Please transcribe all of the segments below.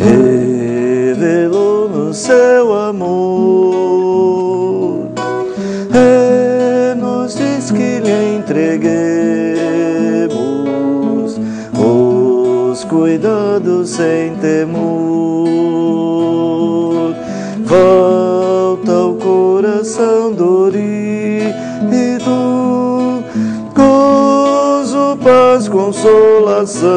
revelou no seu amor, e nos diz que lhe entreguemos os cuidados sem temor. Volta ao coração dorido, gozo, paz, consolação.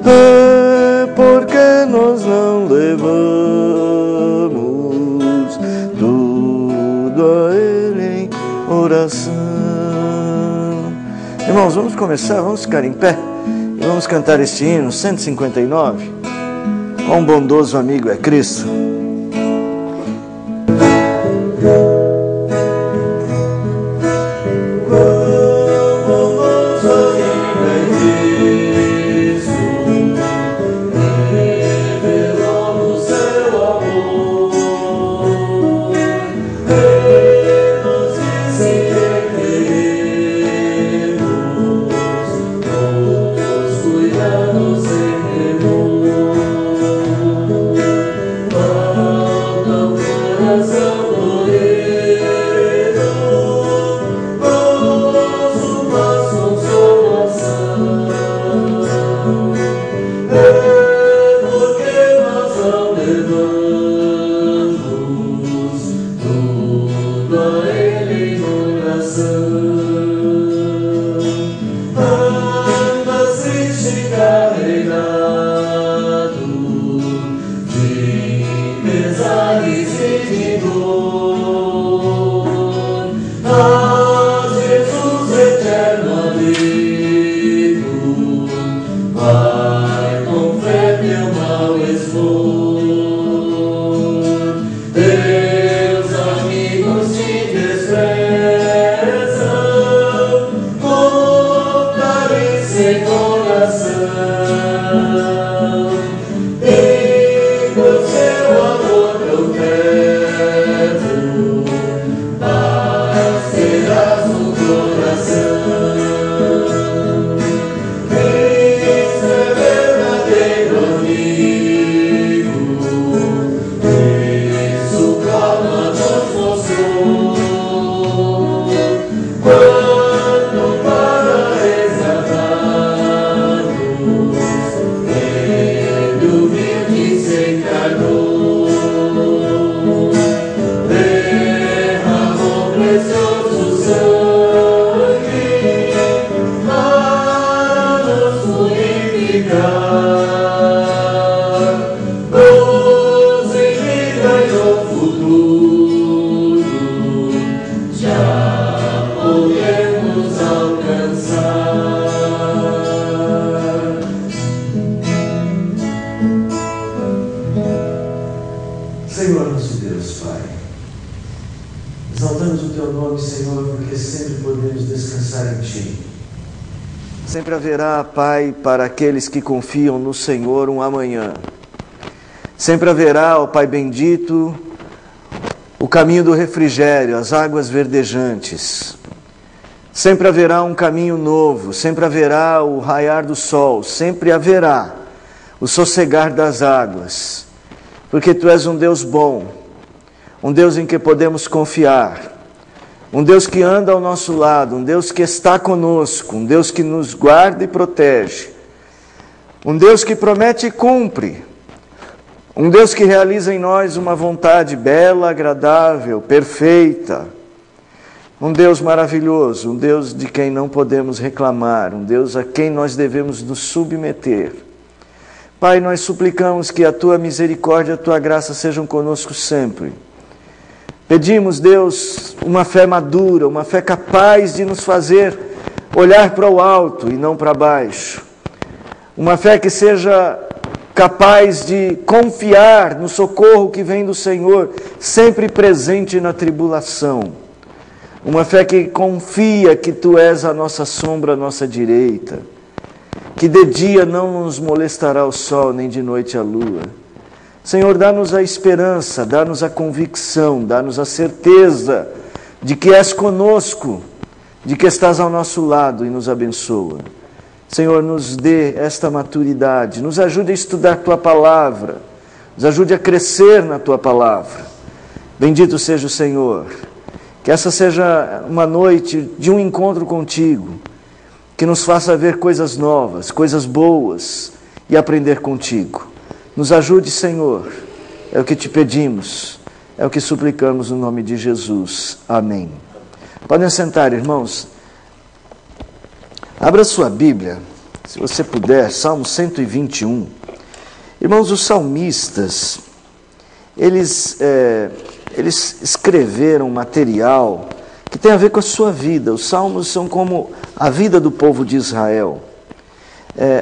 É porque nós não levamos tudo a Ele em oração. Irmãos, vamos começar, vamos ficar em pé e vamos cantar este hino 159. Quão bondoso amigo é Cristo. Senhor nosso Deus, Pai, exaltamos o Teu nome, Senhor, porque sempre podemos descansar em Ti. Sempre haverá, Pai, para aqueles que confiam no Senhor um amanhã. Sempre haverá, ó Pai bendito, o caminho do refrigério, as águas verdejantes. Sempre haverá um caminho novo, sempre haverá o raiar do sol, sempre haverá o sossegar das águas. Porque Tu és um Deus bom, um Deus em que podemos confiar, um Deus que anda ao nosso lado, um Deus que está conosco, um Deus que nos guarda e protege, um Deus que promete e cumpre, um Deus que realiza em nós uma vontade bela, agradável, perfeita, um Deus maravilhoso, um Deus de quem não podemos reclamar, um Deus a quem nós devemos nos submeter. Pai, nós suplicamos que a Tua misericórdia, a Tua graça sejam conosco sempre. Pedimos, Deus, uma fé madura, uma fé capaz de nos fazer olhar para o alto e não para baixo. Uma fé que seja capaz de confiar no socorro que vem do Senhor, sempre presente na tribulação. Uma fé que confia que Tu és a nossa sombra, a nossa direita. Que de dia não nos molestará o sol, nem de noite a lua. Senhor, dá-nos a esperança, dá-nos a convicção, dá-nos a certeza de que és conosco, de que estás ao nosso lado e nos abençoa. Senhor, nos dê esta maturidade, nos ajude a estudar a Tua Palavra, nos ajude a crescer na Tua Palavra. Bendito seja o Senhor, que essa seja uma noite de um encontro contigo, que nos faça ver coisas novas, coisas boas e aprender contigo. Nos ajude, Senhor, é o que te pedimos, é o que suplicamos no nome de Jesus. Amém. Podem sentar, irmãos. Abra sua Bíblia, se você puder, Salmo 121. Irmãos, os salmistas, eles escreveram material que tem a ver com a sua vida. Os salmos são como a vida do povo de Israel.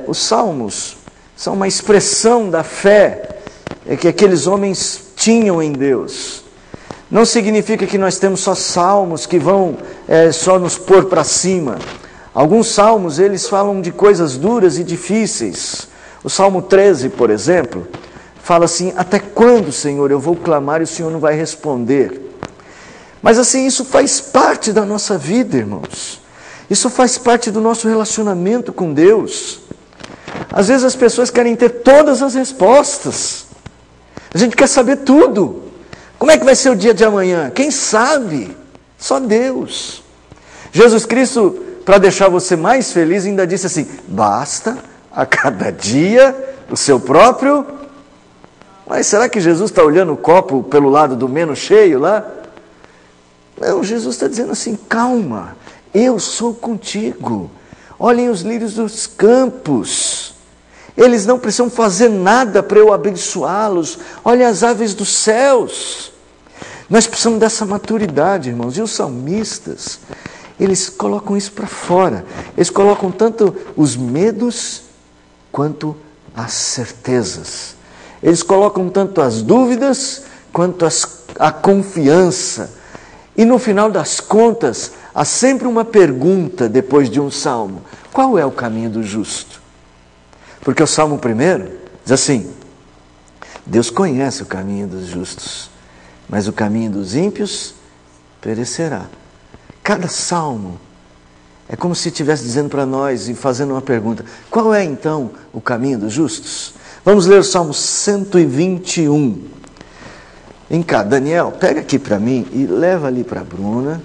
Os salmos são uma expressão da fé que aqueles homens tinham em Deus. Não significa que nós temos só salmos que vão só nos pôr para cima. Alguns salmos, eles falam de coisas duras e difíceis. O Salmo 13, por exemplo, fala assim: até quando, Senhor, eu vou clamar e o Senhor não vai responder? Mas assim, isso faz parte da nossa vida, irmãos. Isso faz parte do nosso relacionamento com Deus. Às vezes as pessoas querem ter todas as respostas. A gente quer saber tudo. Como é que vai ser o dia de amanhã? Quem sabe? Só Deus. Jesus Cristo, para deixar você mais feliz, ainda disse assim: basta a cada dia o seu próprio. Mas será que Jesus está olhando o copo pelo lado do menos cheio lá? Não, Jesus está dizendo assim: calma, eu sou contigo. Olhem os lírios dos campos, eles não precisam fazer nada para eu abençoá-los. Olhem as aves dos céus. Nós precisamos dessa maturidade, irmãos. E os salmistas, eles colocam isso para fora. Eles colocam tanto os medos quanto as certezas. Eles colocam tanto as dúvidas quanto a confiança. E no final das contas, há sempre uma pergunta depois de um salmo: qual é o caminho do justo? Porque o Salmo 1 diz assim: Deus conhece o caminho dos justos, mas o caminho dos ímpios perecerá. Cada salmo é como se estivesse dizendo para nós e fazendo uma pergunta: qual é então o caminho dos justos? Vamos ler o Salmo 121. Vem cá, Daniel, pega aqui para mim e leva ali para a Bruna.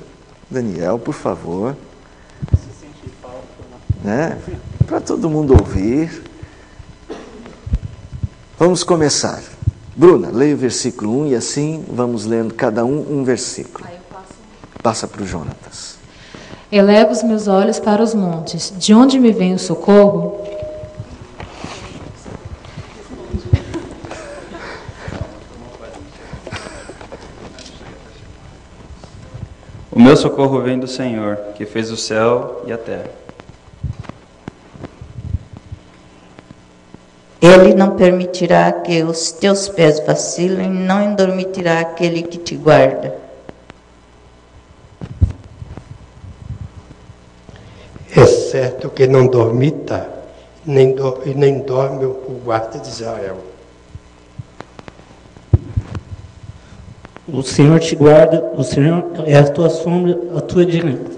Daniel, por favor. Para todo mundo ouvir. Vamos começar. Bruna, leia o versículo 1 e assim vamos lendo cada um versículo. Aí eu passo. Passa para o Jonatas. Elevo os meus olhos para os montes. De onde me vem o socorro? O meu socorro vem do Senhor, que fez o céu e a terra. Ele não permitirá que os teus pés vacilem, não endormitirá aquele que te guarda. É certo que não dormita, nem dorme o guarda de Israel. O Senhor te guarda, o Senhor é a tua sombra, a tua direita.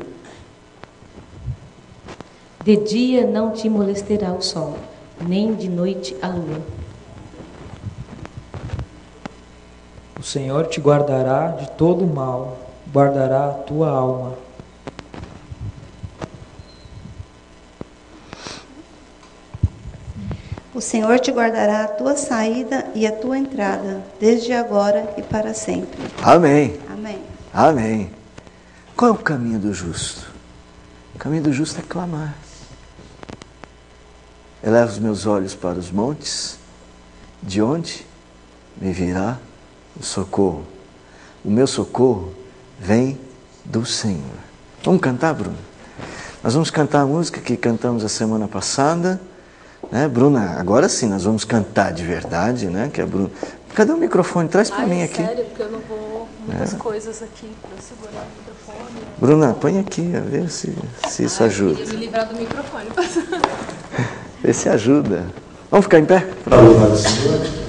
De dia não te molestará o sol, nem de noite a lua. O Senhor te guardará de todo o mal, guardará a tua alma. O Senhor te guardará a tua saída e a tua entrada, desde agora e para sempre. Amém. Amém. Amém. Qual é o caminho do justo? O caminho do justo é clamar. Elevo os meus olhos para os montes, de onde me virá o socorro? O meu socorro vem do Senhor. Vamos cantar, Bruno? Nós vamos cantar a música que cantamos a semana passada. Bruna, agora sim nós vamos cantar de verdade, né? Que é Bruna. Cadê o microfone? Traz para mim aqui. Sério, porque eu não vou muitas coisas aqui para segurar o microfone. Bruna, põe aqui, a ver se isso ajuda. Eu queria me livrar do microfone. Vê se ajuda. Vamos ficar em pé? Louvado Senhor.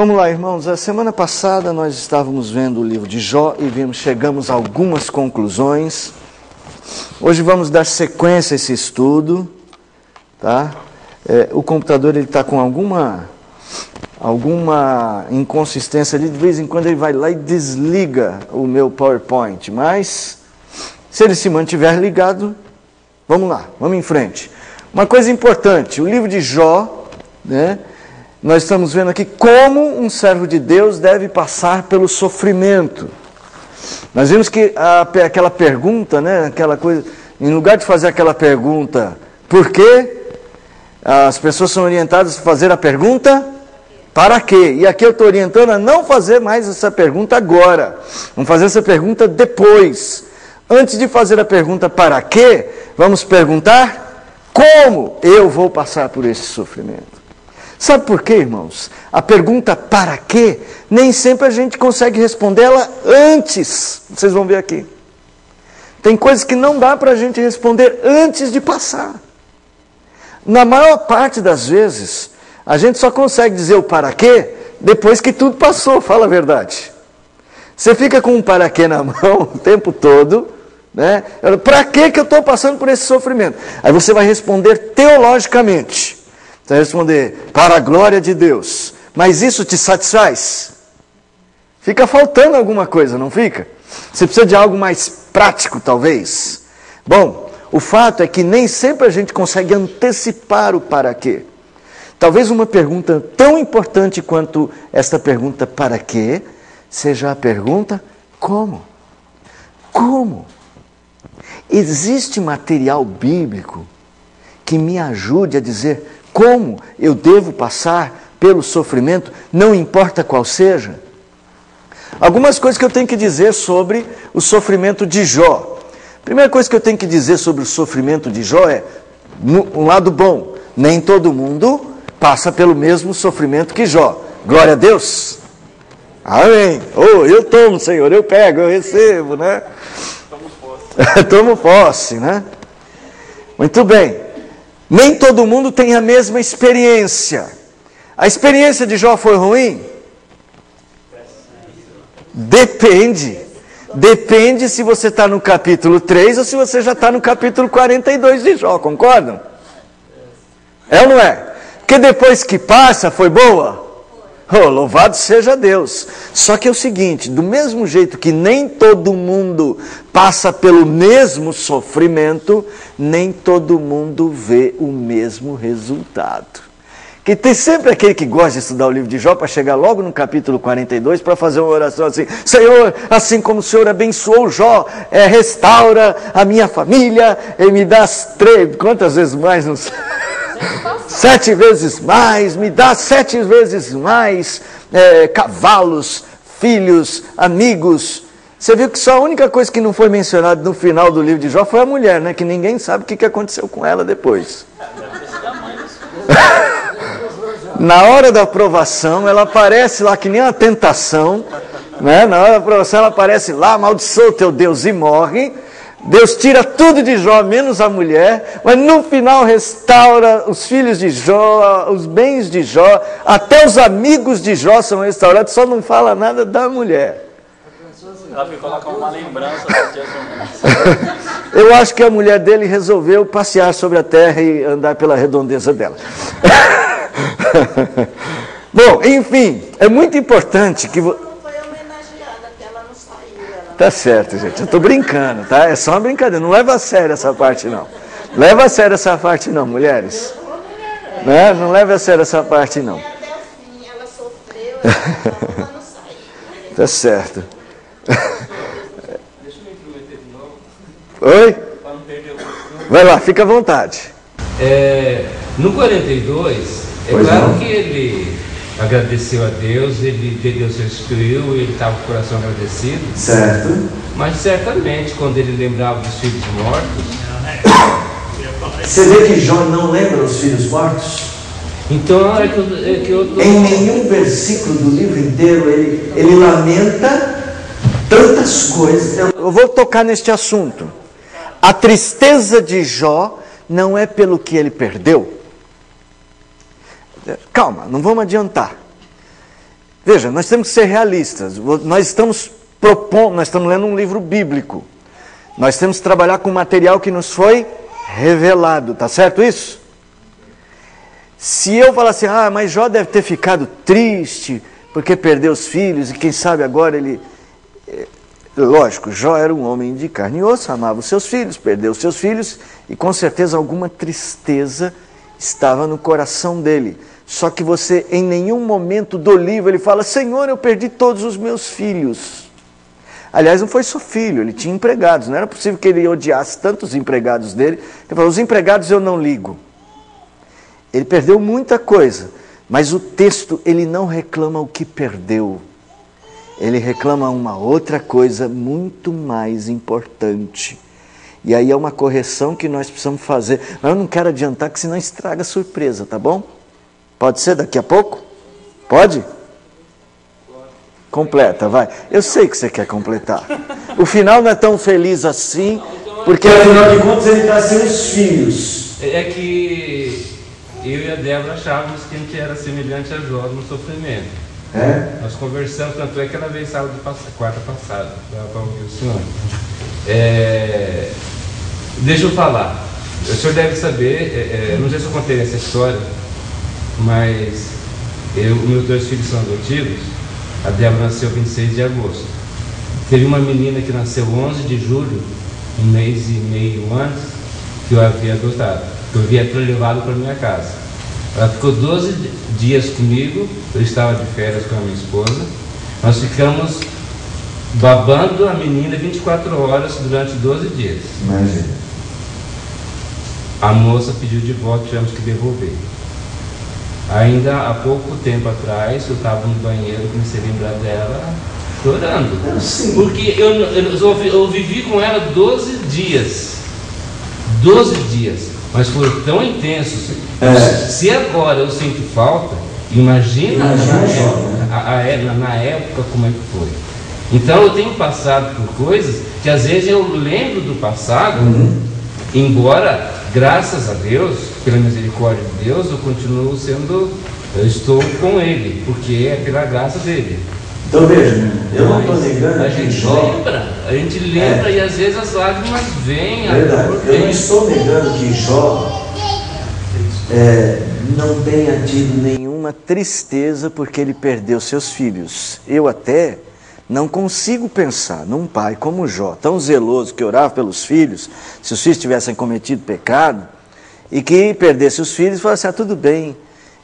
Vamos lá, irmãos. A semana passada nós estávamos vendo o livro de Jó e chegamos a algumas conclusões. Hoje vamos dar sequência a esse estudo, tá? O computador está com alguma inconsistência ali, de vez em quando ele vai lá e desliga o meu PowerPoint, mas se ele se mantiver ligado, vamos lá, vamos em frente. Uma coisa importante, o livro de Jó, né? Nós estamos vendo aqui como um servo de Deus deve passar pelo sofrimento. Nós vimos que aquela pergunta, né, aquela coisa, em lugar de fazer aquela pergunta, por quê? As pessoas são orientadas a fazer a pergunta, para quê? E aqui eu estou orientando a não fazer mais essa pergunta agora. Vamos fazer essa pergunta depois. Antes de fazer a pergunta para quê, vamos perguntar como eu vou passar por esse sofrimento. Sabe por quê, irmãos? A pergunta para quê, nem sempre a gente consegue responder ela antes. Vocês vão ver aqui. Tem coisas que não dá para a gente responder antes de passar. Na maior parte das vezes, a gente só consegue dizer o para quê depois que tudo passou, fala a verdade. Você fica com um para quê na mão o tempo todo, né? Para que eu estou passando por esse sofrimento? Aí você vai responder teologicamente. Você vai responder, para a glória de Deus. Mas isso te satisfaz? Fica faltando alguma coisa, não fica? Você precisa de algo mais prático, talvez? Bom, o fato é que nem sempre a gente consegue antecipar o para quê. Talvez uma pergunta tão importante quanto esta pergunta para quê, seja a pergunta como? Como? Existe material bíblico que me ajude a dizer como eu devo passar pelo sofrimento, não importa qual seja? Algumas coisas que eu tenho que dizer sobre o sofrimento de Jó. A primeira coisa que eu tenho que dizer sobre o sofrimento de Jó é, um lado bom, nem todo mundo passa pelo mesmo sofrimento que Jó. Glória a Deus. Amém. Oh, eu tomo, Senhor, eu pego, eu recebo, né? Tomo posse, né? Muito bem. Nem todo mundo tem a mesma experiência. A experiência de Jó foi ruim? Depende. Depende se você está no capítulo 3 ou se você já está no capítulo 42 de Jó, concordam? É ou não é? Porque depois que passa, foi boa? Oh, louvado seja Deus. Só que é o seguinte, do mesmo jeito que nem todo mundo passa pelo mesmo sofrimento, nem todo mundo vê o mesmo resultado. Que tem sempre aquele que gosta de estudar o livro de Jó para chegar logo no capítulo 42 para fazer uma oração assim, Senhor, assim como o Senhor abençoou Jó, restaura a minha família e me dá quantas vezes mais? Não sei. 7 vezes mais, me dá 7 vezes mais cavalos, filhos, amigos. Você viu que só a única coisa que não foi mencionada no final do livro de Jó foi a mulher, né? Que ninguém sabe o que aconteceu com ela depois. Na hora da aprovação, ela aparece lá que nem uma tentação, né? Na hora da aprovação, ela aparece lá, amaldiçoa o teu Deus e morre. Deus tira tudo de Jó, menos a mulher, mas no final restaura os filhos de Jó, os bens de Jó, até os amigos de Jó são restaurados, só não fala nada da mulher. Ela ficou lá com uma lembrança. Eu acho que a mulher dele resolveu passear sobre a terra e andar pela redondeza dela. Bom, enfim, é muito importante que... Tá certo, gente. Eu estou brincando, tá? É só uma brincadeira. Não leva a sério essa parte, não. Leva a sério essa parte, não, mulheres. Né? Não leva a sério essa parte, não. Tá certo. Oi? Vai lá, fica à vontade. No 42, Pois claro não. que ele agradeceu a Deus, Deus restituiu, ele estava com o coração agradecido. Certo. Mas certamente, quando ele lembrava dos filhos mortos... Você vê que Jó não lembra os filhos mortos? Então, é que eu Em nenhum versículo do livro inteiro ele lamenta tantas coisas. Eu vou tocar neste assunto. A tristeza de Jó não é pelo que ele perdeu. Calma, não vamos adiantar. Veja, nós temos que ser realistas. Nós estamos lendo um livro bíblico. Nós temos que trabalhar com material que nos foi revelado, tá certo isso? Se eu falar assim, mas Jó deve ter ficado triste porque perdeu os filhos e quem sabe agora ele... Lógico, Jó era um homem de carne e osso, amava os seus filhos, perdeu os seus filhos e com certeza alguma tristeza estava no coração dele. Só que você, em nenhum momento do livro, ele fala, Senhor, eu perdi todos os meus filhos. Aliás, não foi só filho, ele tinha empregados. Não era possível que ele odiasse tantos empregados dele. Ele falou, os empregados eu não ligo. Ele perdeu muita coisa, mas o texto, ele não reclama o que perdeu. Ele reclama uma outra coisa muito mais importante. E aí é uma correção que nós precisamos fazer. Mas eu não quero adiantar, que senão estraga a surpresa, tá bom? Pode ser daqui a pouco? Pode? Completa, vai. Eu sei que você quer completar. O final não é tão feliz assim, porque afinal de contas ele está sem os filhos. É que eu e a Débora achávamos que a gente era semelhante a Jó no sofrimento. Nós conversamos, tanto é que ela veio quarta passada para ouvir o senhor. Deixa eu falar. O senhor deve saber, não sei se eu contei essa história, mas meus 2 filhos são adotivos. A Débora nasceu 26 de agosto. Teve uma menina que nasceu 11 de julho, um mês e meio antes, que eu havia adotado, que eu havia levado para minha casa. Ela ficou 12 dias comigo, eu estava de férias com a minha esposa. Nós ficamos babando a menina 24 horas durante 12 dias. Imagina. A moça pediu de volta, tivemos que devolver. Ainda há pouco tempo atrás, eu estava no banheiro, comecei a lembrar dela chorando. Sim. Porque eu vivi com ela 12 dias. 12 dias. Mas foram tão intensos. Se agora eu sinto falta, imagina na época como é que foi. Então eu tenho passado por coisas que às vezes eu lembro do passado, embora, graças a Deus, pela misericórdia de Deus, eu estou com Ele, porque é pela graça dele. Então veja, eu não estou negando a gente lembra e às vezes as lágrimas vêm. Verdade, eu não estou negando que Jó não tenha tido nenhuma tristeza porque ele perdeu seus filhos. Eu até não consigo pensar num pai como Jó, tão zeloso, que orava pelos filhos, se os filhos tivessem cometido pecado, e que perdesse os filhos e falasse, tudo bem.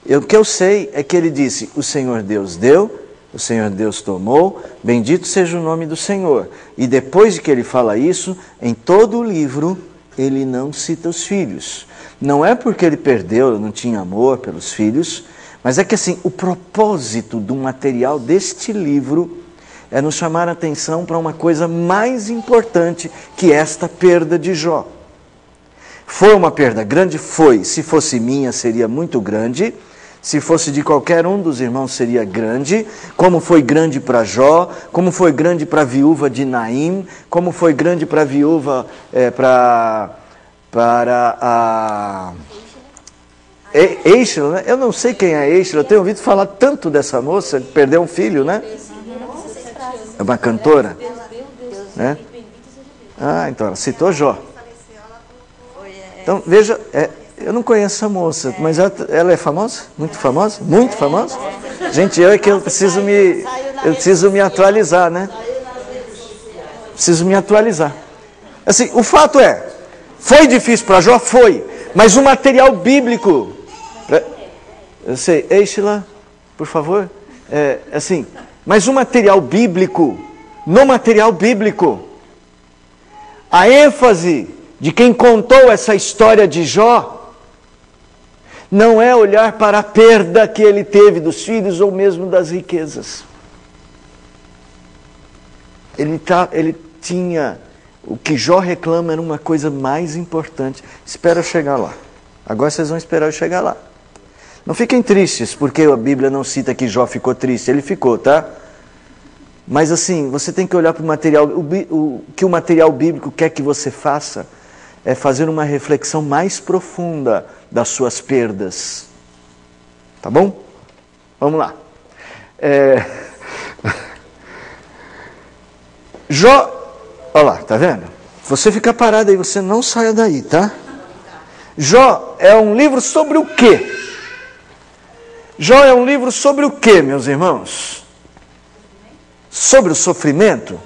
O que eu sei é que ele disse, o Senhor Deus deu, o Senhor Deus tomou, bendito seja o nome do Senhor. E depois de que ele fala isso, em todo o livro, ele não cita os filhos. Não é porque ele perdeu, não tinha amor pelos filhos, mas é que assim, o propósito do material deste livro é nos chamar a atenção para uma coisa mais importante que esta perda de Jó. Foi uma perda grande? Foi. Se fosse minha, seria muito grande. Se fosse de qualquer um dos irmãos, seria grande. Como foi grande para Jó, como foi grande para a viúva de Naim, como foi grande para a viúva, para a Eichel, né? Eu não sei quem é Eichel, eu tenho ouvido falar tanto dessa moça, que perdeu um filho, né? É uma cantora, né? Então ela citou Jó. Então veja, eu não conheço essa moça, mas ela é famosa? Muito famosa? Muito famosa? Gente, eu preciso me atualizar, né? Preciso me atualizar. Assim, o fato foi difícil para Jó? Foi. Mas o material bíblico... Eu sei, Eichela, por favor. Mas o material bíblico, no material bíblico, a ênfase de quem contou essa história de Jó não é olhar para a perda que ele teve dos filhos ou mesmo das riquezas. Ele tinha... O que Jó reclama era uma coisa mais importante. Espera eu chegar lá. Agora vocês vão esperar eu chegar lá. Não fiquem tristes, porque a Bíblia não cita que Jó ficou triste. Ele ficou, tá? Mas assim, você tem que olhar para o material. O que o material bíblico quer que você faça é fazer uma reflexão mais profunda das suas perdas. Tá bom? Vamos lá. Jó, olha lá, tá vendo? Você fica parado aí, você não saia daí, tá? Jó é um livro sobre o quê? Jó é um livro sobre o quê, meus irmãos? Sobre o sofrimento?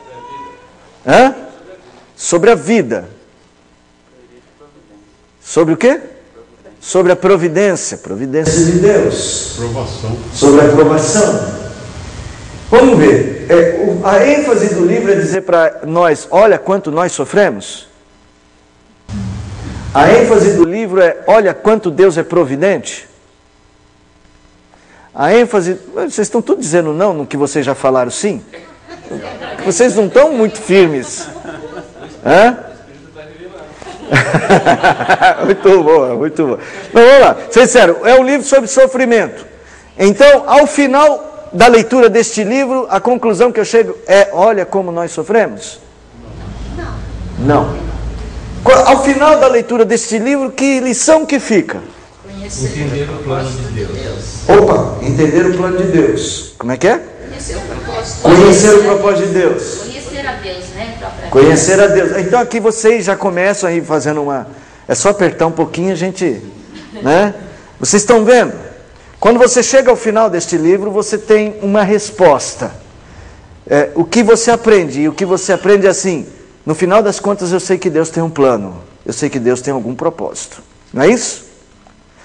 Hã? Sobre a vida. Sobre o quê? Sobre a providência. Providência de Deus. Provação. Sobre a aprovação. Vamos ver. A ênfase do livro é dizer para nós, olha quanto nós sofremos. A ênfase do livro é, olha quanto Deus é providente. A ênfase... Vocês estão tudo dizendo não no que vocês já falaram sim? Vocês não estão muito firmes. Hã? Muito boa, muito boa. Mas vamos lá. Vocês disseram, é um livro sobre sofrimento. Então, ao final da leitura deste livro, a conclusão que eu chego é, olha como nós sofremos? Não. Ao final da leitura deste livro, que lição que fica? Entender o plano de Deus. Opa, entender o plano de Deus. Como é que é? Conhecer o propósito. Conhecer o propósito de Deus. Conhecer a Deus, né? Conhecer a Deus. Então aqui vocês já começam aí fazendo uma... É só apertar um pouquinho, a gente... né? Vocês estão vendo? Quando você chega ao final deste livro, você tem uma resposta. O que você aprende? E o que você aprende é assim... No final das contas, eu sei que Deus tem um plano. Eu sei que Deus tem algum propósito. Não é isso?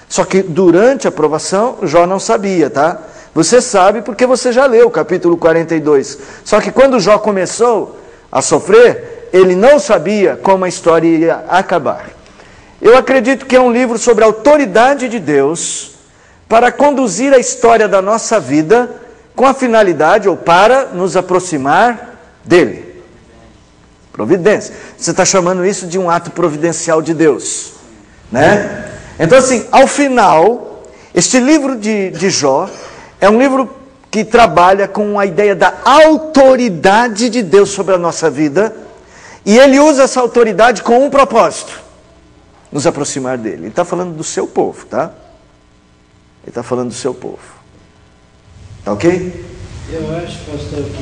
Só que durante a provação, Jó não sabia, tá? Você sabe porque você já leu o capítulo 42. Só que quando Jó começou a sofrer, ele não sabia como a história ia acabar. Eu acredito que é um livro sobre a autoridade de Deus para conduzir a história da nossa vida com a finalidade ou para nos aproximar dele. Providência. Você está chamando isso de um ato providencial de Deus, né? Então assim, ao final, este livro de Jó é um livro que trabalha com a ideia da autoridade de Deus sobre a nossa vida, e ele usa essa autoridade com um propósito: nos aproximar dele. Ele está falando do seu povo, tá? Ele está falando do seu povo. Tá ok? Eu acho, pastor, que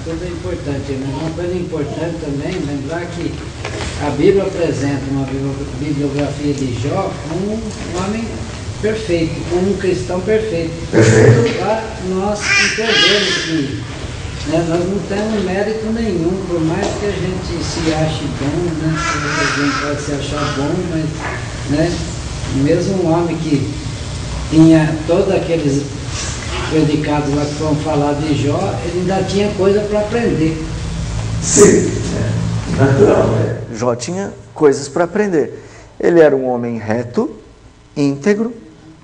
tudo é importante, mas uma coisa importante também, lembrar que a Bíblia apresenta uma bibliografia de Jó como um homem perfeito, como um cristão perfeito. Para nós entendermos que nós não temos mérito nenhum, por mais que a gente se ache bom, a gente pode se achar bom, mas mesmo um homem que tinha todos aqueles predicados lá que foram falados de Jó, ele ainda tinha coisa para aprender. Sim, natural. Jó tinha coisas para aprender. Ele era um homem reto, íntegro,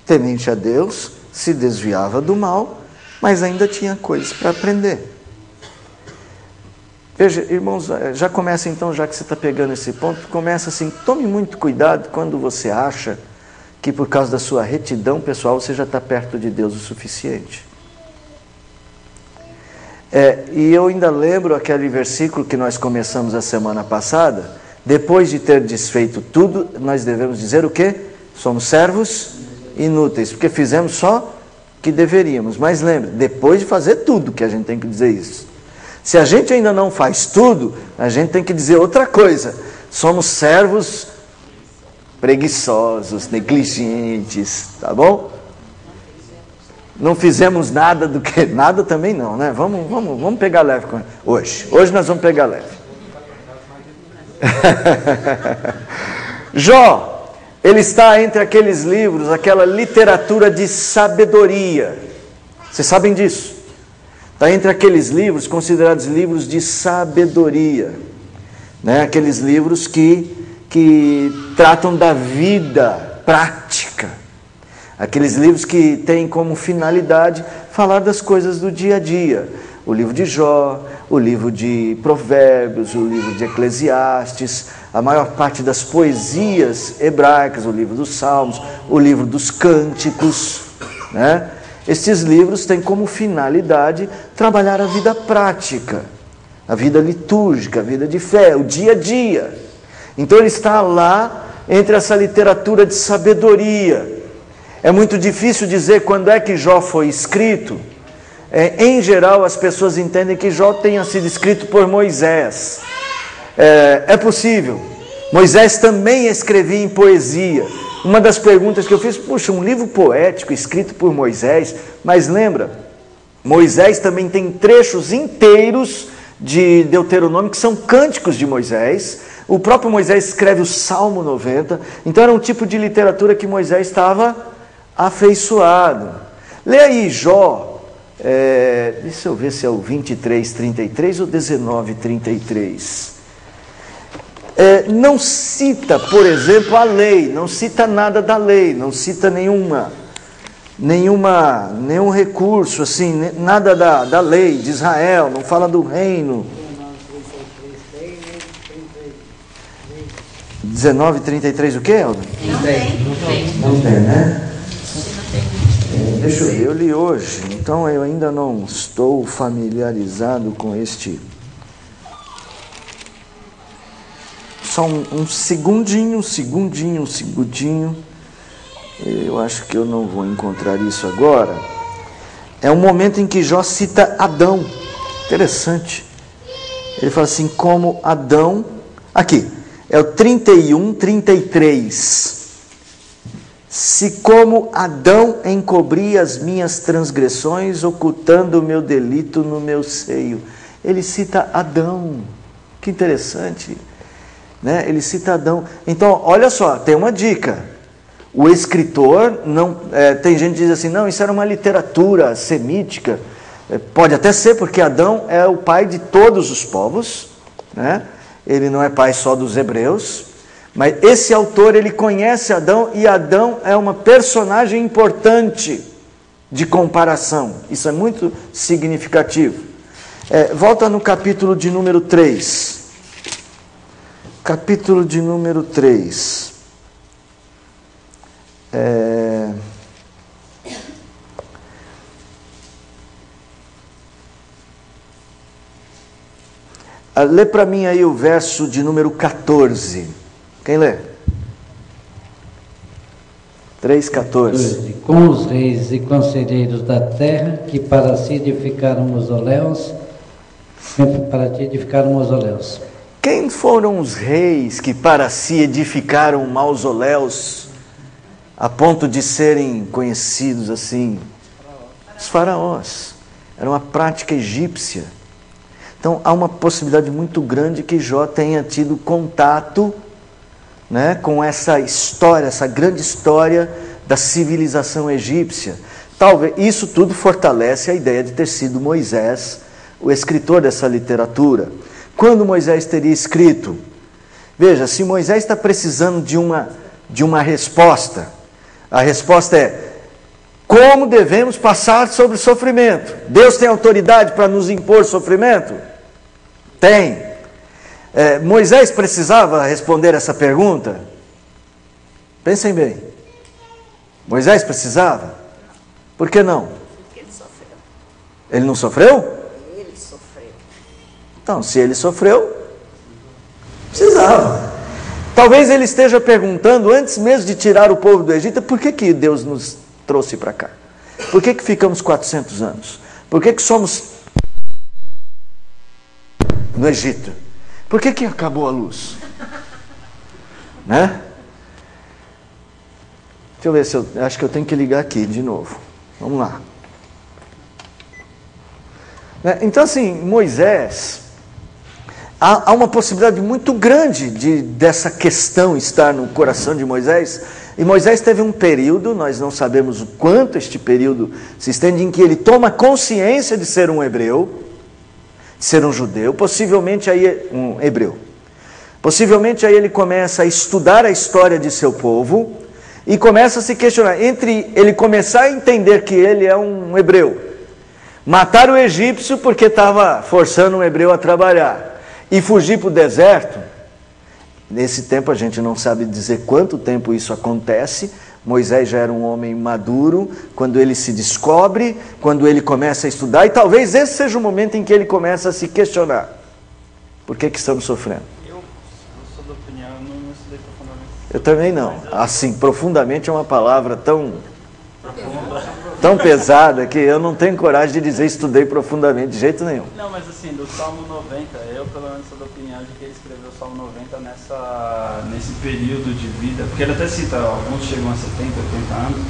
temente a Deus, se desviava do mal, mas ainda tinha coisas para aprender. Veja, irmãos, já começa então, já que você está pegando esse ponto, começa assim, tome muito cuidado quando você acha que por causa da sua retidão pessoal você já está perto de Deus o suficiente. E eu ainda lembro aquele versículo que nós começamos a semana passada: depois de ter desfeito tudo, nós devemos dizer o quê? Somos servos inúteis, porque fizemos só o que deveríamos. Mas lembre, depois de fazer tudo que a gente tem que dizer isso. Se a gente ainda não faz tudo, a gente tem que dizer outra coisa: somos servos preguiçosos, negligentes, tá bom? Não fizemos nada do que... Nada também não, né? Vamos pegar leve com hoje. Hoje nós vamos pegar leve. Jó, ele está entre aqueles livros, aquela literatura de sabedoria. Vocês sabem disso? Está entre aqueles livros considerados livros de sabedoria, né? Aqueles livros que tratam da vida prática, aqueles livros que têm como finalidade falar das coisas do dia a dia. O livro de Jó, o livro de Provérbios, o livro de Eclesiastes, a maior parte das poesias hebraicas, o livro dos Salmos, o livro dos Cânticos, né? Estes livros têm como finalidade trabalhar a vida prática, a vida litúrgica, a vida de fé, o dia a dia. Então ele está lá entre essa literatura de sabedoria. É muito difícil dizer quando é que Jó foi escrito. Em geral, as pessoas entendem que Jó tenha sido escrito por Moisés. É possível. Moisés também escrevia em poesia. Uma das perguntas que eu fiz, puxa, um livro poético escrito por Moisés, mas lembra, Moisés também tem trechos inteiros de Deuteronômio que são cânticos de Moisés. O próprio Moisés escreve o Salmo 90, então era um tipo de literatura que Moisés estava afeiçoado. Lê aí Jó, deixa eu ver se é o 23:33 ou 19:33. Não cita, por exemplo, a lei, não cita nada da lei, não cita nenhum recurso, assim, nada da lei de Israel, não fala do reino. 19:33 o quê, Elda? Não tem, né? Deixa eu ver, eu li hoje, então eu ainda não estou familiarizado com este. Só um segundinho. Eu acho que eu não vou encontrar isso agora. É um momento em que Jó cita Adão. Interessante. Ele fala assim, como Adão... Aqui, é o 31:33. Se como Adão encobri as minhas transgressões, ocultando o meu delito no meu seio. Ele cita Adão. Que interessante. Né? Ele cita Adão. Então, olha só, tem uma dica. O escritor, tem gente que diz assim, não, isso era uma literatura semítica. Pode até ser, porque Adão é o pai de todos os povos, né? Ele não é pai só dos hebreus. Mas esse autor, ele conhece Adão, e Adão é uma personagem importante de comparação. Isso é muito significativo. Volta no capítulo de número 3. Capítulo de número 3. Lê para mim aí o verso de número 14. Quem lê? 3:14. Com os reis e conselheiros da terra, que para si edificaram mausoléus, Quem foram os reis que para si edificaram mausoléus a ponto de serem conhecidos assim? Os faraós. Era uma prática egípcia. Então há uma possibilidade muito grande que Jó tenha tido contato, né, com essa história, essa grande história da civilização egípcia. Talvez isso tudo fortalece a ideia de ter sido Moisés o escritor dessa literatura. Quando Moisés teria escrito? Veja, se Moisés está precisando de uma resposta, a resposta é: como devemos passar sobre o sofrimento? Deus tem autoridade para nos impor sofrimento? Tem. Moisés precisava responder essa pergunta? Pensem bem. Moisés precisava? Por que não? Porque ele sofreu. Ele não sofreu? Ele sofreu. Então, se ele sofreu, precisava. Talvez ele esteja perguntando, antes mesmo de tirar o povo do Egito, por que Deus nos trouxe para cá? Por que ficamos 400 anos? Por que somos no Egito? Por que acabou a luz? Né? Deixa eu ver se acho que eu tenho que ligar aqui de novo. Vamos lá. Então assim, Moisés, há uma possibilidade muito grande dessa questão estar no coração de Moisés. E Moisés teve um período, nós não sabemos o quanto este período se estende, em que ele toma consciência de ser um hebreu, de ser um judeu, possivelmente aí um hebreu. Possivelmente aí ele começa a estudar a história de seu povo e começa a se questionar, entre ele começar a entender que ele é um hebreu, matar o egípcio porque estava forçando um hebreu a trabalhar, e fugir para o deserto. Nesse tempo a gente não sabe dizer quanto tempo isso acontece. Moisés já era um homem maduro quando ele se descobre, quando ele começa a estudar, e talvez esse seja o momento em que ele começa a se questionar. Por que estamos sofrendo? Eu sou da opinião, eu não estudei profundamente. Eu também não. Assim, profundamente é uma palavra tão tão pesada que eu não tenho coragem de dizer estudei profundamente, de jeito nenhum. Não, mas assim, do Salmo 90, eu pelo menos sou da opinião de que ele escreveu o Salmo 90 nesse período de vida, porque ele até cita, alguns chegam a 70, 80 anos,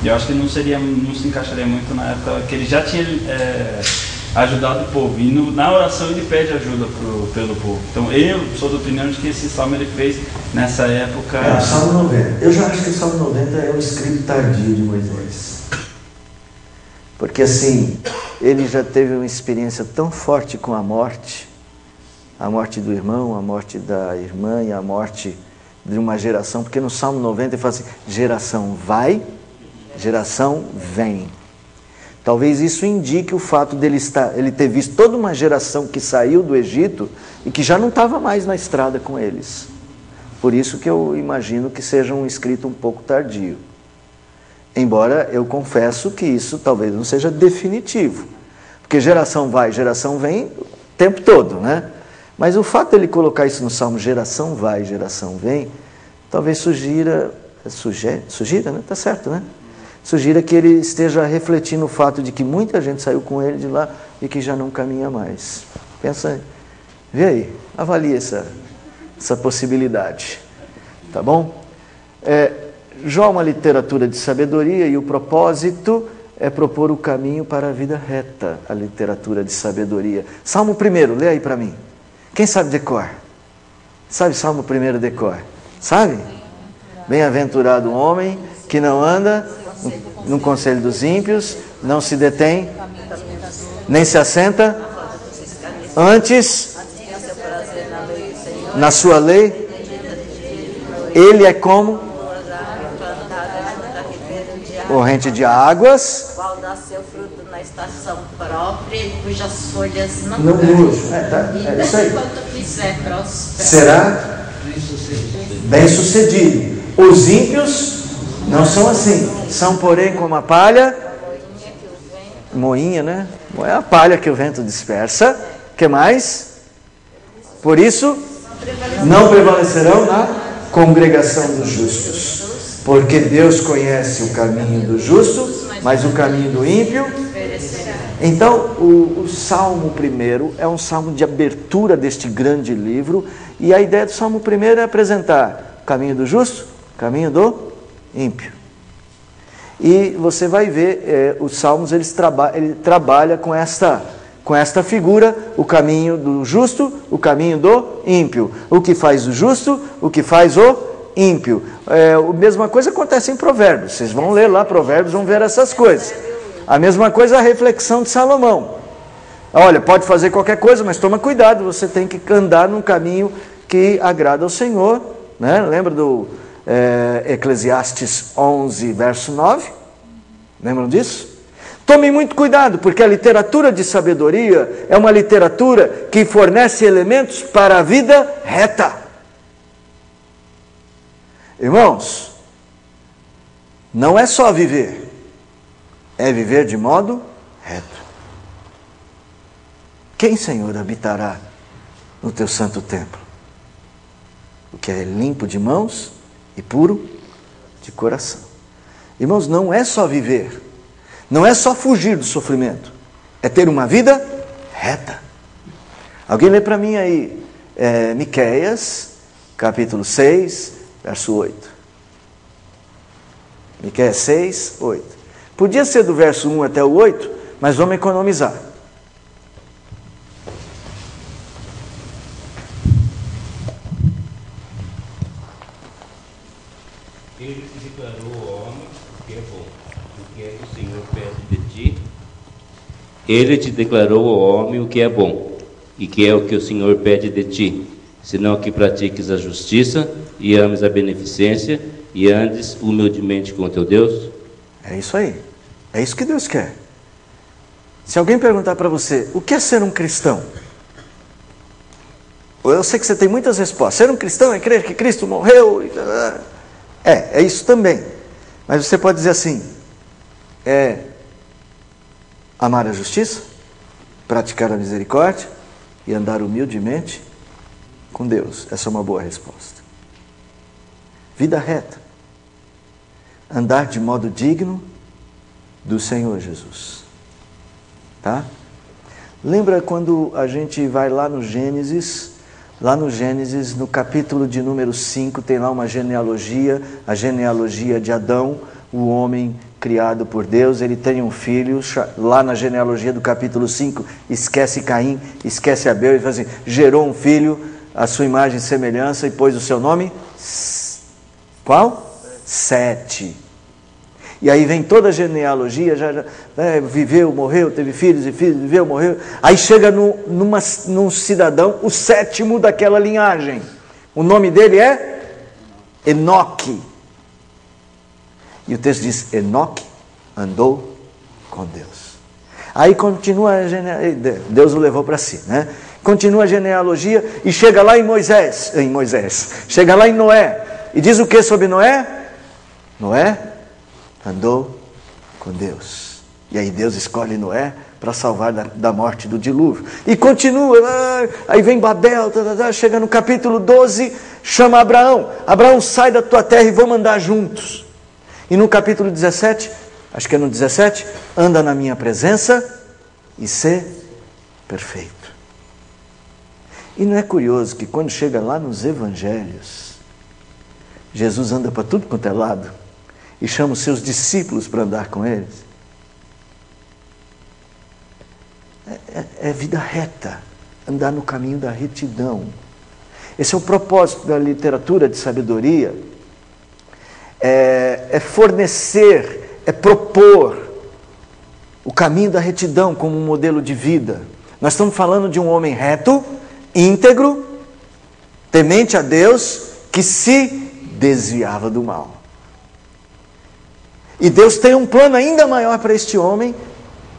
e eu acho que não se encaixaria muito na época que ele já tinha ajudado o povo, e na oração ele pede ajuda pelo povo. Então eu sou da opinião de que esse Salmo ele fez nessa época... o Salmo 90. Eu já acho que o Salmo 90 é o escrito tardio de Moisés. Porque assim, ele já teve uma experiência tão forte com a morte do irmão, a morte da irmã e a morte de uma geração, porque no Salmo 90 ele fala assim, geração vai, geração vem. Talvez isso indique o fato dele ele ter visto toda uma geração que saiu do Egito e que já não estava mais na estrada com eles. Por isso que eu imagino que seja um escrito um pouco tardio. Embora eu confesso que isso talvez não seja definitivo. Porque geração vai, geração vem o tempo todo, né? Mas o fato de ele colocar isso no Salmo, geração vai, geração vem, talvez sugira, né? Tá certo, né? Sugira que ele esteja refletindo o fato de que muita gente saiu com ele de lá e que já não caminha mais. Pensa, vê aí, avalie essa possibilidade, tá bom? Jó é uma literatura de sabedoria e o propósito é propor o caminho para a vida reta, a literatura de sabedoria. Salmo 1, lê aí para mim. Quem sabe decor? Sabe Salmo 1 decor? Sabe? Bem-aventurado o homem que não anda no conselho dos ímpios, não se detém, nem se assenta, antes, na sua lei, ele é como corrente de águas, qual dá seu fruto na estação própria e cujas folhas não murcham. E isso aí. quanto fizer próspero, será bem sucedido. Os ímpios não são assim, são porém como a palha, moinha, né? É a palha que o vento dispersa. Que mais? Por isso não prevalecerão na congregação dos justos. Porque Deus conhece o caminho do justo, mas o caminho do ímpio. Então, o Salmo 1 é um salmo de abertura deste grande livro, e a ideia do Salmo 1 é apresentar o caminho do justo, o caminho do ímpio. E você vai ver, os salmos ele trabalha com esta figura, o caminho do justo, o caminho do ímpio. O que faz o justo, o que faz o ímpio. A mesma coisa acontece em Provérbios. Vocês vão ler lá Provérbios, vão ver essas coisas. A mesma coisa a reflexão de Salomão. Olha, pode fazer qualquer coisa, mas toma cuidado, você tem que andar num caminho que agrada ao Senhor, né? Lembra do Eclesiastes 11, verso 9? Lembram disso? Tomem muito cuidado, porque a literatura de sabedoria é uma literatura que fornece elementos para a vida reta. Irmãos, não é só viver, é viver de modo reto. Quem, Senhor, habitará no teu santo templo? O que é limpo de mãos e puro de coração. Irmãos, não é só viver, não é só fugir do sofrimento, é ter uma vida reta. Alguém lê para mim aí, Miqueias, capítulo 6, verso 8. Miqueias 6, 8. Podia ser do verso 1 até o 8, mas vamos economizar. Ele te declarou ao homem o que é bom, o que é que o Senhor pede de ti. Ele te declarou ao homem o que é bom, e que é o que o Senhor pede de ti, senão que pratiques a justiça e ames a beneficência e andes humildemente com teu Deus. É isso aí. É isso que Deus quer. Se alguém perguntar para você, o que é ser um cristão? Eu sei que você tem muitas respostas. Ser um cristão é crer que Cristo morreu. É isso também. Mas você pode dizer assim, amar a justiça, praticar a misericórdia e andar humildemente com Deus. Essa é uma boa resposta. Vida reta. Andar de modo digno do Senhor Jesus. Tá? Lembra quando a gente vai lá no Gênesis, no capítulo de número 5, tem lá uma genealogia, a genealogia de Adão, o homem criado por Deus, ele tem um filho, lá na genealogia do capítulo 5, esquece Caim, esquece Abel, e fala assim, gerou um filho, a sua imagem e semelhança, e pôs o seu nome? Qual? Sete. E aí vem toda a genealogia, viveu, morreu, teve filhos e filhos, viveu, morreu. Aí chega num cidadão, o sétimo daquela linhagem. O nome dele é Enoque. E o texto diz, Enoque andou com Deus. Aí continua a genealogia, Deus o levou para si, né? Continua a genealogia e chega lá em Moisés, chega lá em Noé. E diz o que sobre Noé? Noé andou com Deus. E aí Deus escolhe Noé para salvar da morte do dilúvio. E continua, aí vem Babel, chega no capítulo 12, chama Abraão. Abraão, sai da tua terra e vamos andar juntos. E no capítulo 17, acho que é no 17, anda na minha presença e ser perfeito. E não é curioso que quando chega lá nos evangelhos, Jesus anda para tudo quanto é lado e chama os seus discípulos para andar com eles? É vida reta, andar no caminho da retidão. Esse é o propósito da literatura de sabedoria, é fornecer, é propor o caminho da retidão como um modelo de vida. Nós estamos falando de um homem reto, íntegro, temente a Deus, que se desviava do mal. E Deus tem um plano ainda maior para este homem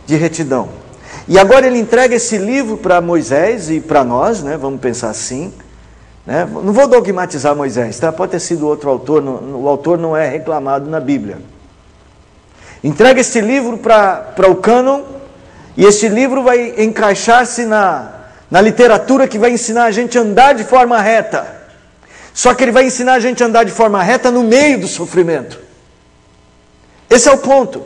de retidão. E agora ele entrega esse livro para Moisés e para nós, né? Vamos pensar assim, né? Não vou dogmatizar Moisés, tá? Pode ter sido outro autor, o autor não é reclamado na Bíblia. Entrega este livro para o cânon, e este livro vai encaixar-se na literatura que vai ensinar a gente a andar de forma reta. Só que ele vai ensinar a gente a andar de forma reta no meio do sofrimento. Esse é o ponto.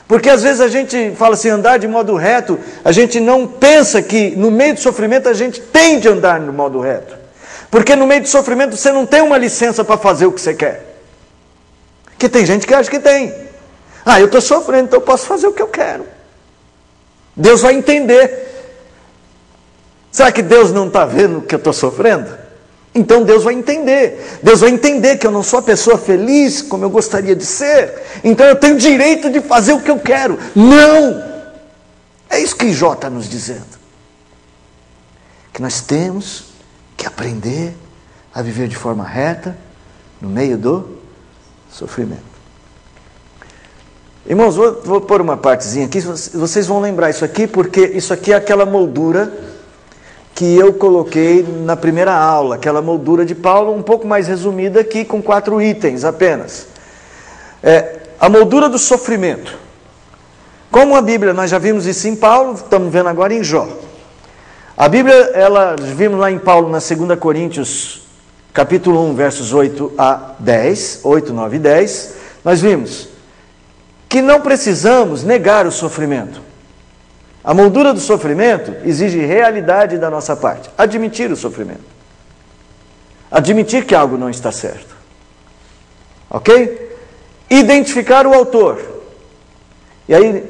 Porque às vezes a gente fala assim, andar de modo reto, a gente não pensa que no meio do sofrimento a gente tem de andar no modo reto. Porque no meio do sofrimento você não tem uma licença para fazer o que você quer. Porque tem gente que acha que tem. Eu estou sofrendo, então eu posso fazer o que eu quero. Deus vai entender. Será que Deus não está vendo que eu estou sofrendo? Então Deus vai entender. Deus vai entender que eu não sou a pessoa feliz como eu gostaria de ser. Então eu tenho direito de fazer o que eu quero. Não! É isso que Jó está nos dizendo. Que nós temos que aprender a viver de forma reta no meio do sofrimento. Irmãos, vou pôr uma partezinha aqui. Vocês vão lembrar isso aqui, porque isso aqui é aquela moldura que eu coloquei na primeira aula, aquela moldura de Paulo, um pouco mais resumida aqui, com 4 itens apenas. A moldura do sofrimento. Como a Bíblia, nós já vimos isso em Paulo, estamos vendo agora em Jó. A Bíblia, vimos lá em Paulo, na 2 Coríntios, capítulo 1, versos 8 a 10, 8, 9 e 10, nós vimos que não precisamos negar o sofrimento. A moldura do sofrimento exige realidade da nossa parte. Admitir o sofrimento. Admitir que algo não está certo. Ok? Identificar o autor. E aí,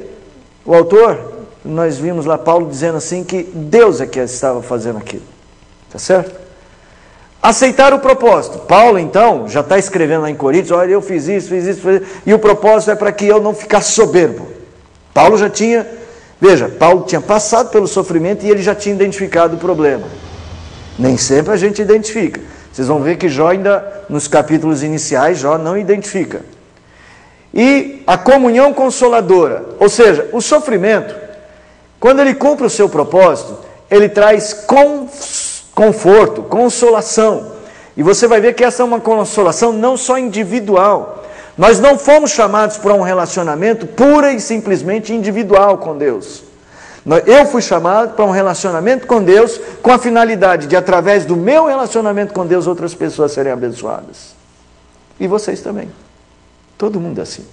o autor, nós vimos lá Paulo dizendo assim que Deus é que estava fazendo aquilo. Tá certo? Aceitar o propósito. Paulo, então, já está escrevendo lá em Coríntios, olha, eu fiz isso, e o propósito é para que eu não ficasse soberbo. Paulo já tinha... Veja, Paulo tinha passado pelo sofrimento e ele já tinha identificado o problema. Nem sempre a gente identifica. Vocês vão ver que Jó ainda, nos capítulos iniciais, Jó não identifica. E a comunhão consoladora, ou seja, o sofrimento, quando ele cumpre o seu propósito, ele traz conforto, consolação. E você vai ver que essa é uma consolação não só individual. Nós não fomos chamados para um relacionamento pura e simplesmente individual com Deus. Eu fui chamado para um relacionamento com Deus com a finalidade de, através do meu relacionamento com Deus, outras pessoas serem abençoadas. E vocês também. Todo mundo é assim.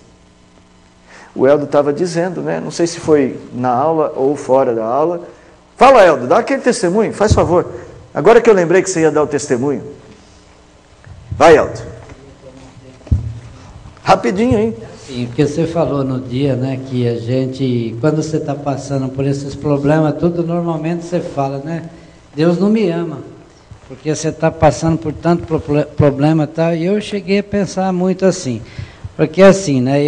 o Eldo estava dizendo, né? Não sei se foi na aula ou fora da aula. Fala, Eldo, dá aquele testemunho, faz favor. Agora que eu lembrei que você ia dar o testemunho. Vai, Eldo. Rapidinho, hein? Sim, porque você falou no dia, né, que a gente, quando você está passando por esses problemas, tudo normalmente você fala, né? Deus não me ama, porque você está passando por tanto problema e tal. E eu cheguei a pensar muito assim, porque assim, né,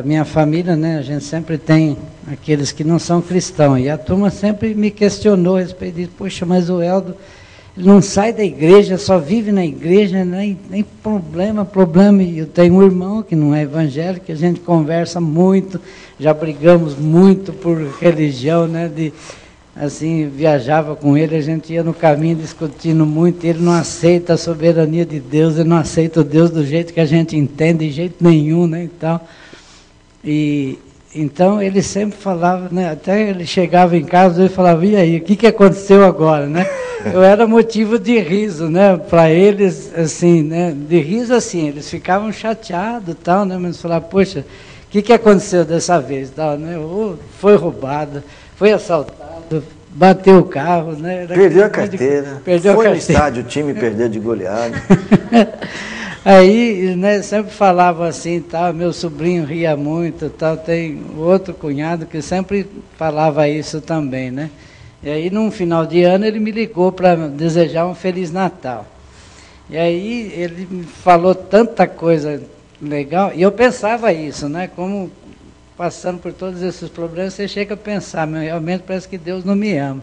minha família, né, a gente sempre tem aqueles que não são cristãos, e a turma sempre me questionou a respeito disso. Poxa, mas o Eldo, ele não sai da igreja, só vive na igreja, nem problema. E eu tenho um irmão que não é evangélico, que a gente conversa muito, já brigamos muito por religião, né, assim, viajava com ele, a gente ia no caminho discutindo muito, ele não aceita a soberania de Deus, ele não aceita o Deus do jeito que a gente entende, de jeito nenhum, né, e tal. E então ele sempre falava, né, até ele chegava em casa, ele falava, e aí, o que aconteceu agora, né? Eu era motivo de riso, né, para eles, assim, né, de riso assim, eles ficavam chateados e tal, né, mas falavam, poxa, o que aconteceu dessa vez, tal, né? Foi roubado, foi assaltado, bateu o carro, né? Perdeu a carteira, foi no estádio, o time perdeu de goleada. Aí, né, sempre falava assim, tal, meu sobrinho ria muito, tal, tem outro cunhado que sempre falava isso também, né? E aí, num final de ano, ele me ligou para desejar um Feliz Natal. E aí, ele me falou tanta coisa legal, e eu pensava isso, né? Como passando por todos esses problemas, você chega a pensar, mas realmente parece que Deus não me ama.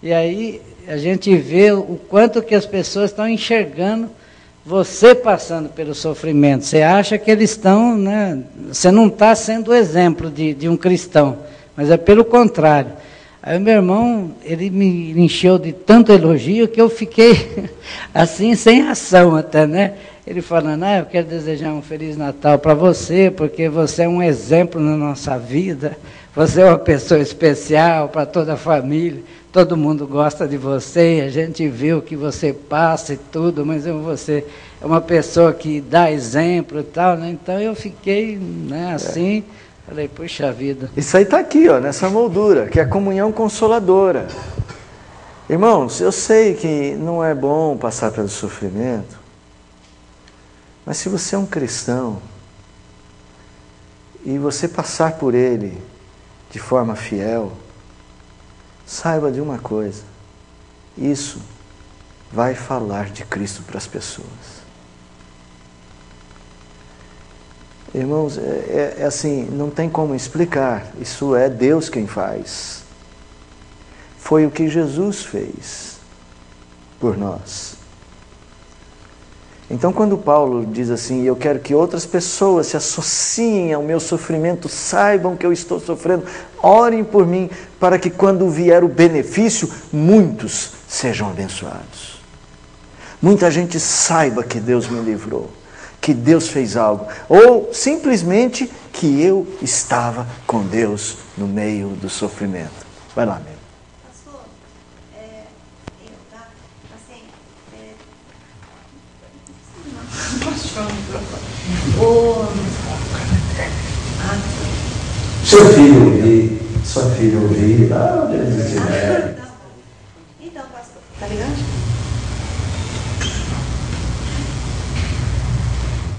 E aí, a gente vê o quanto que as pessoas estão enxergando você passando pelo sofrimento. Você acha que eles estão, né? Você não está sendo o exemplo de um cristão, mas é pelo contrário. Aí o meu irmão, ele me encheu de tanto elogio que eu fiquei assim, sem ação até, né? Ele falando, eu quero desejar um Feliz Natal para você, porque você é um exemplo na nossa vida, você é uma pessoa especial para toda a família, todo mundo gosta de você, a gente vê o que você passa e tudo, mas você é uma pessoa que dá exemplo e tal, né? Então eu fiquei, né, assim, falei, puxa vida. Isso aí está aqui, ó, nessa moldura, que é a comunhão consoladora. Irmãos, eu sei que não é bom passar pelo sofrimento, mas se você é um cristão e você passar por ele de forma fiel, saiba de uma coisa, isso vai falar de Cristo para as pessoas. Irmãos, é assim, não tem como explicar, isso é Deus quem faz. Foi o que Jesus fez por nós. Então, quando Paulo diz assim, eu quero que outras pessoas se associem ao meu sofrimento, saibam que eu estou sofrendo, orem por mim, para que quando vier o benefício, muitos sejam abençoados. Muita gente saiba que Deus me livrou, que Deus fez algo, ou simplesmente que eu estava com Deus no meio do sofrimento. Vai lá, meu. Seu filho ouvir, sua filha ouvir, lá onde eles estiverem. Então, pastor, tá ligado?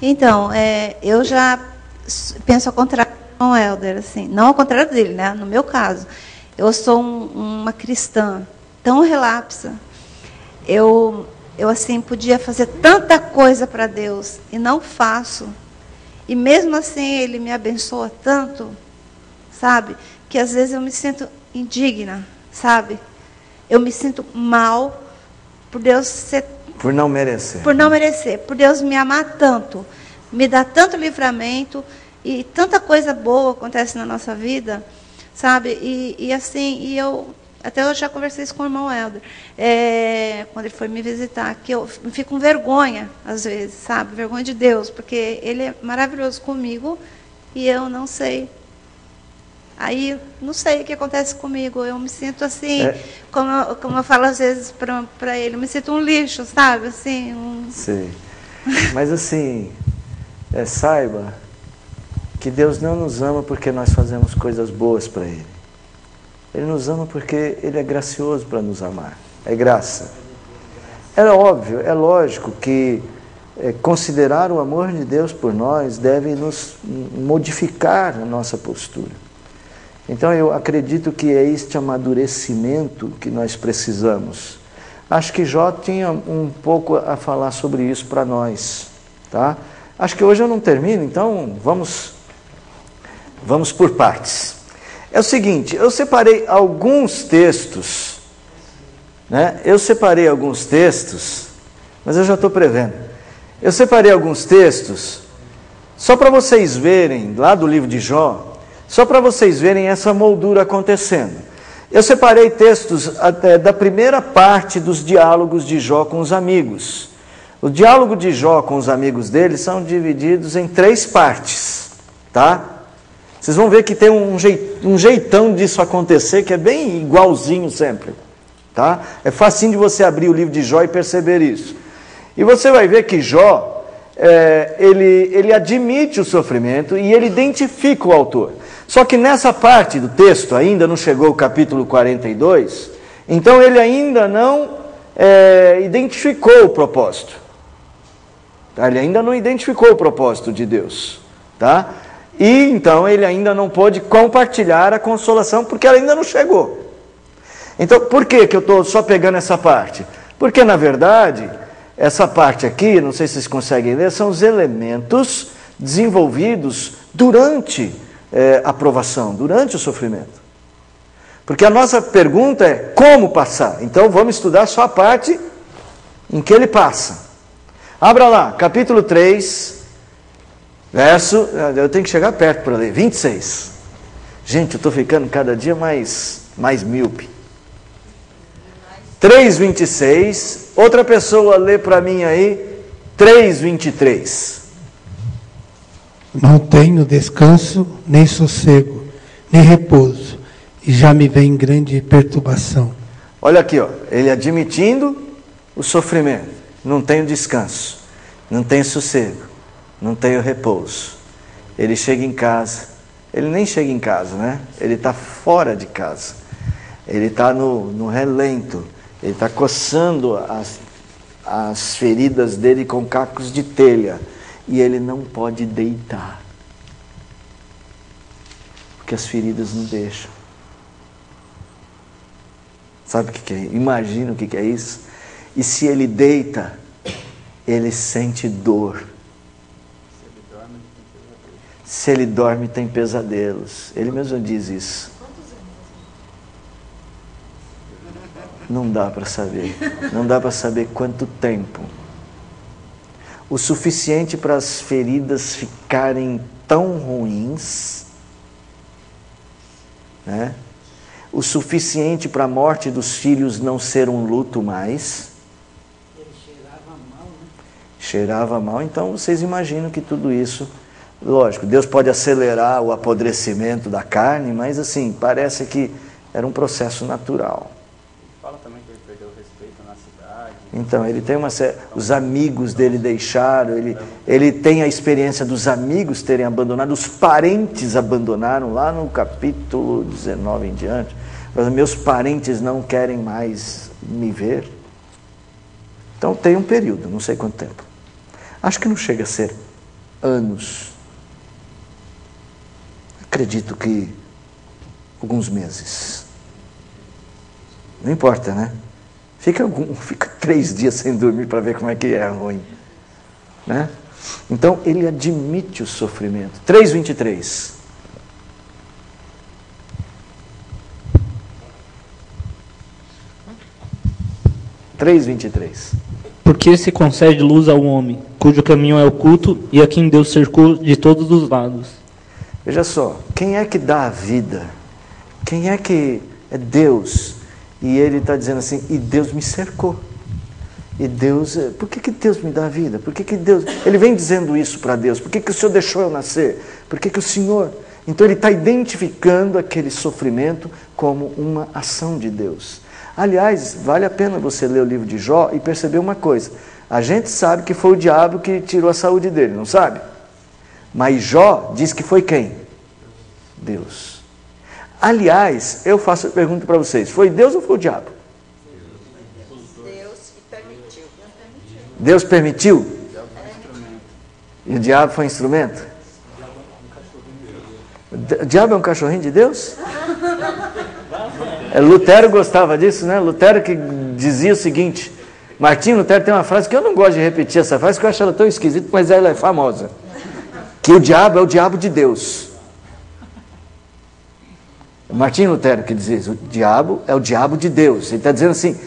Então, eu já penso ao contrário do irmão Helder, assim, não ao contrário dele, né? No meu caso, eu sou uma cristã tão relapsa, eu assim podia fazer tanta coisa para Deus e não faço, e mesmo assim Ele me abençoa tanto, sabe, que às vezes eu me sinto indigna, sabe, eu me sinto mal por Deus ser, por não merecer, por Deus me amar tanto, me dar tanto livramento e tanta coisa boa acontece na nossa vida, sabe, e assim, e eu até eu já conversei isso com o irmão Helder, quando ele foi me visitar, que eu fico com vergonha, às vezes, sabe? Vergonha de Deus, porque Ele é maravilhoso comigo e eu não sei. Aí, não sei o que acontece comigo, eu me sinto assim, como eu falo às vezes para ele, eu me sinto um lixo, sabe? Assim, Sim. Mas assim, saiba que Deus não nos ama porque nós fazemos coisas boas para Ele. Ele nos ama porque Ele é gracioso para nos amar. É graça. É óbvio, é lógico que considerar o amor de Deus por nós deve nos modificar a nossa postura. Então eu acredito que é este amadurecimento que nós precisamos. Acho que Jó tinha um pouco a falar sobre isso para nós, tá? Acho que hoje eu não termino, então vamos por partes. É o seguinte, eu separei alguns textos, né? Mas eu já estou prevendo. Eu separei alguns textos só para vocês verem, lá do livro de Jó, só para vocês verem essa moldura acontecendo. Eu separei textos até da primeira parte dos diálogos de Jó com os amigos. O diálogo de Jó com os amigos dele são divididos em 3 partes, tá? Vocês vão ver que tem um jeitão disso acontecer que é bem igualzinho sempre, tá? É facinho de você abrir o livro de Jó e perceber isso. E você vai ver que Jó, ele admite o sofrimento e ele identifica o autor. Só que nessa parte do texto, ainda não chegou o capítulo 42, então ele ainda não identificou o propósito. Tá? Ele ainda não identificou o propósito de Deus. Tá? E então ele ainda não pôde compartilhar a consolação, porque ela ainda não chegou. Então, por que eu estou só pegando essa parte? Porque, na verdade, essa parte aqui, não sei se vocês conseguem ler, são os elementos desenvolvidos durante a provação, durante o sofrimento. Porque a nossa pergunta é como passar. Então vamos estudar só a parte em que ele passa. Abra lá, capítulo 3, verso, eu tenho que chegar perto para ler, 26. Gente, eu estou ficando cada dia mais míope. 3:26, outra pessoa lê para mim aí, 3:23. Não tenho descanso, nem sossego, nem repouso, e já me vem grande perturbação. Olha aqui, ó, ele admitindo o sofrimento. Não tenho descanso, não tenho sossego, não tenho repouso. Ele chega em casa, ele nem chega em casa, né? Ele está fora de casa, ele está no relento, ele está coçando as feridas dele com cacos de telha. E ele não pode deitar, porque as feridas não deixam. Sabe o que é? Imagina o que é isso. E se ele deita, ele sente dor. Se ele dorme, tem pesadelos. Ele mesmo diz isso. Não dá para saber. Não dá para saber quanto tempo. O suficiente para as feridas ficarem tão ruins, né? O suficiente para a morte dos filhos não ser um luto mais. Ele cheirava mal, né? Cheirava mal, então vocês imaginam que tudo isso, lógico, Deus pode acelerar o apodrecimento da carne, mas assim, parece que era um processo natural. Fala também que ele perdeu o respeito na cidade. Então, ele tem os amigos dele deixaram, ele tem a experiência dos amigos terem abandonado, os parentes abandonaram, lá no capítulo 19 em diante. Mas meus parentes não querem mais me ver. Então, tem um período, não sei quanto tempo. Acho que não chega a ser anos. Acredito que alguns meses. Não importa, né? Fica 3 dias sem dormir para ver como é que é ruim, né? Então, ele admite o sofrimento. 3:23. Porque se concede luz ao homem, cujo caminho é oculto, e a quem Deus cercou de todos os lados. Veja só, quem é que dá a vida? Quem é que é Deus? E ele está dizendo assim, e Deus me cercou. E Deus, por que Deus me dá a vida? Por que Deus... Ele vem dizendo isso para Deus. Por que o Senhor deixou eu nascer? Por que o Senhor... Então ele está identificando aquele sofrimento como uma ação de Deus. Aliás, vale a pena você ler o livro de Jó e perceber uma coisa. A gente sabe que foi o diabo que tirou a saúde dele, não sabe? Mas Jó diz que foi quem? Deus. Aliás, eu faço a pergunta para vocês, foi Deus ou foi o diabo? Deus que permitiu. Deus permitiu? E o diabo foi instrumento? O diabo é um cachorrinho de Deus? Lutero gostava disso, né? Lutero que dizia o seguinte, Martinho Lutero tem uma frase que eu não gosto de repetir essa frase, que eu acho ela tão esquisita, mas ela é famosa. Que o diabo é o diabo de Deus. Martinho Lutero que dizia isso, o diabo é o diabo de Deus. Ele está dizendo assim,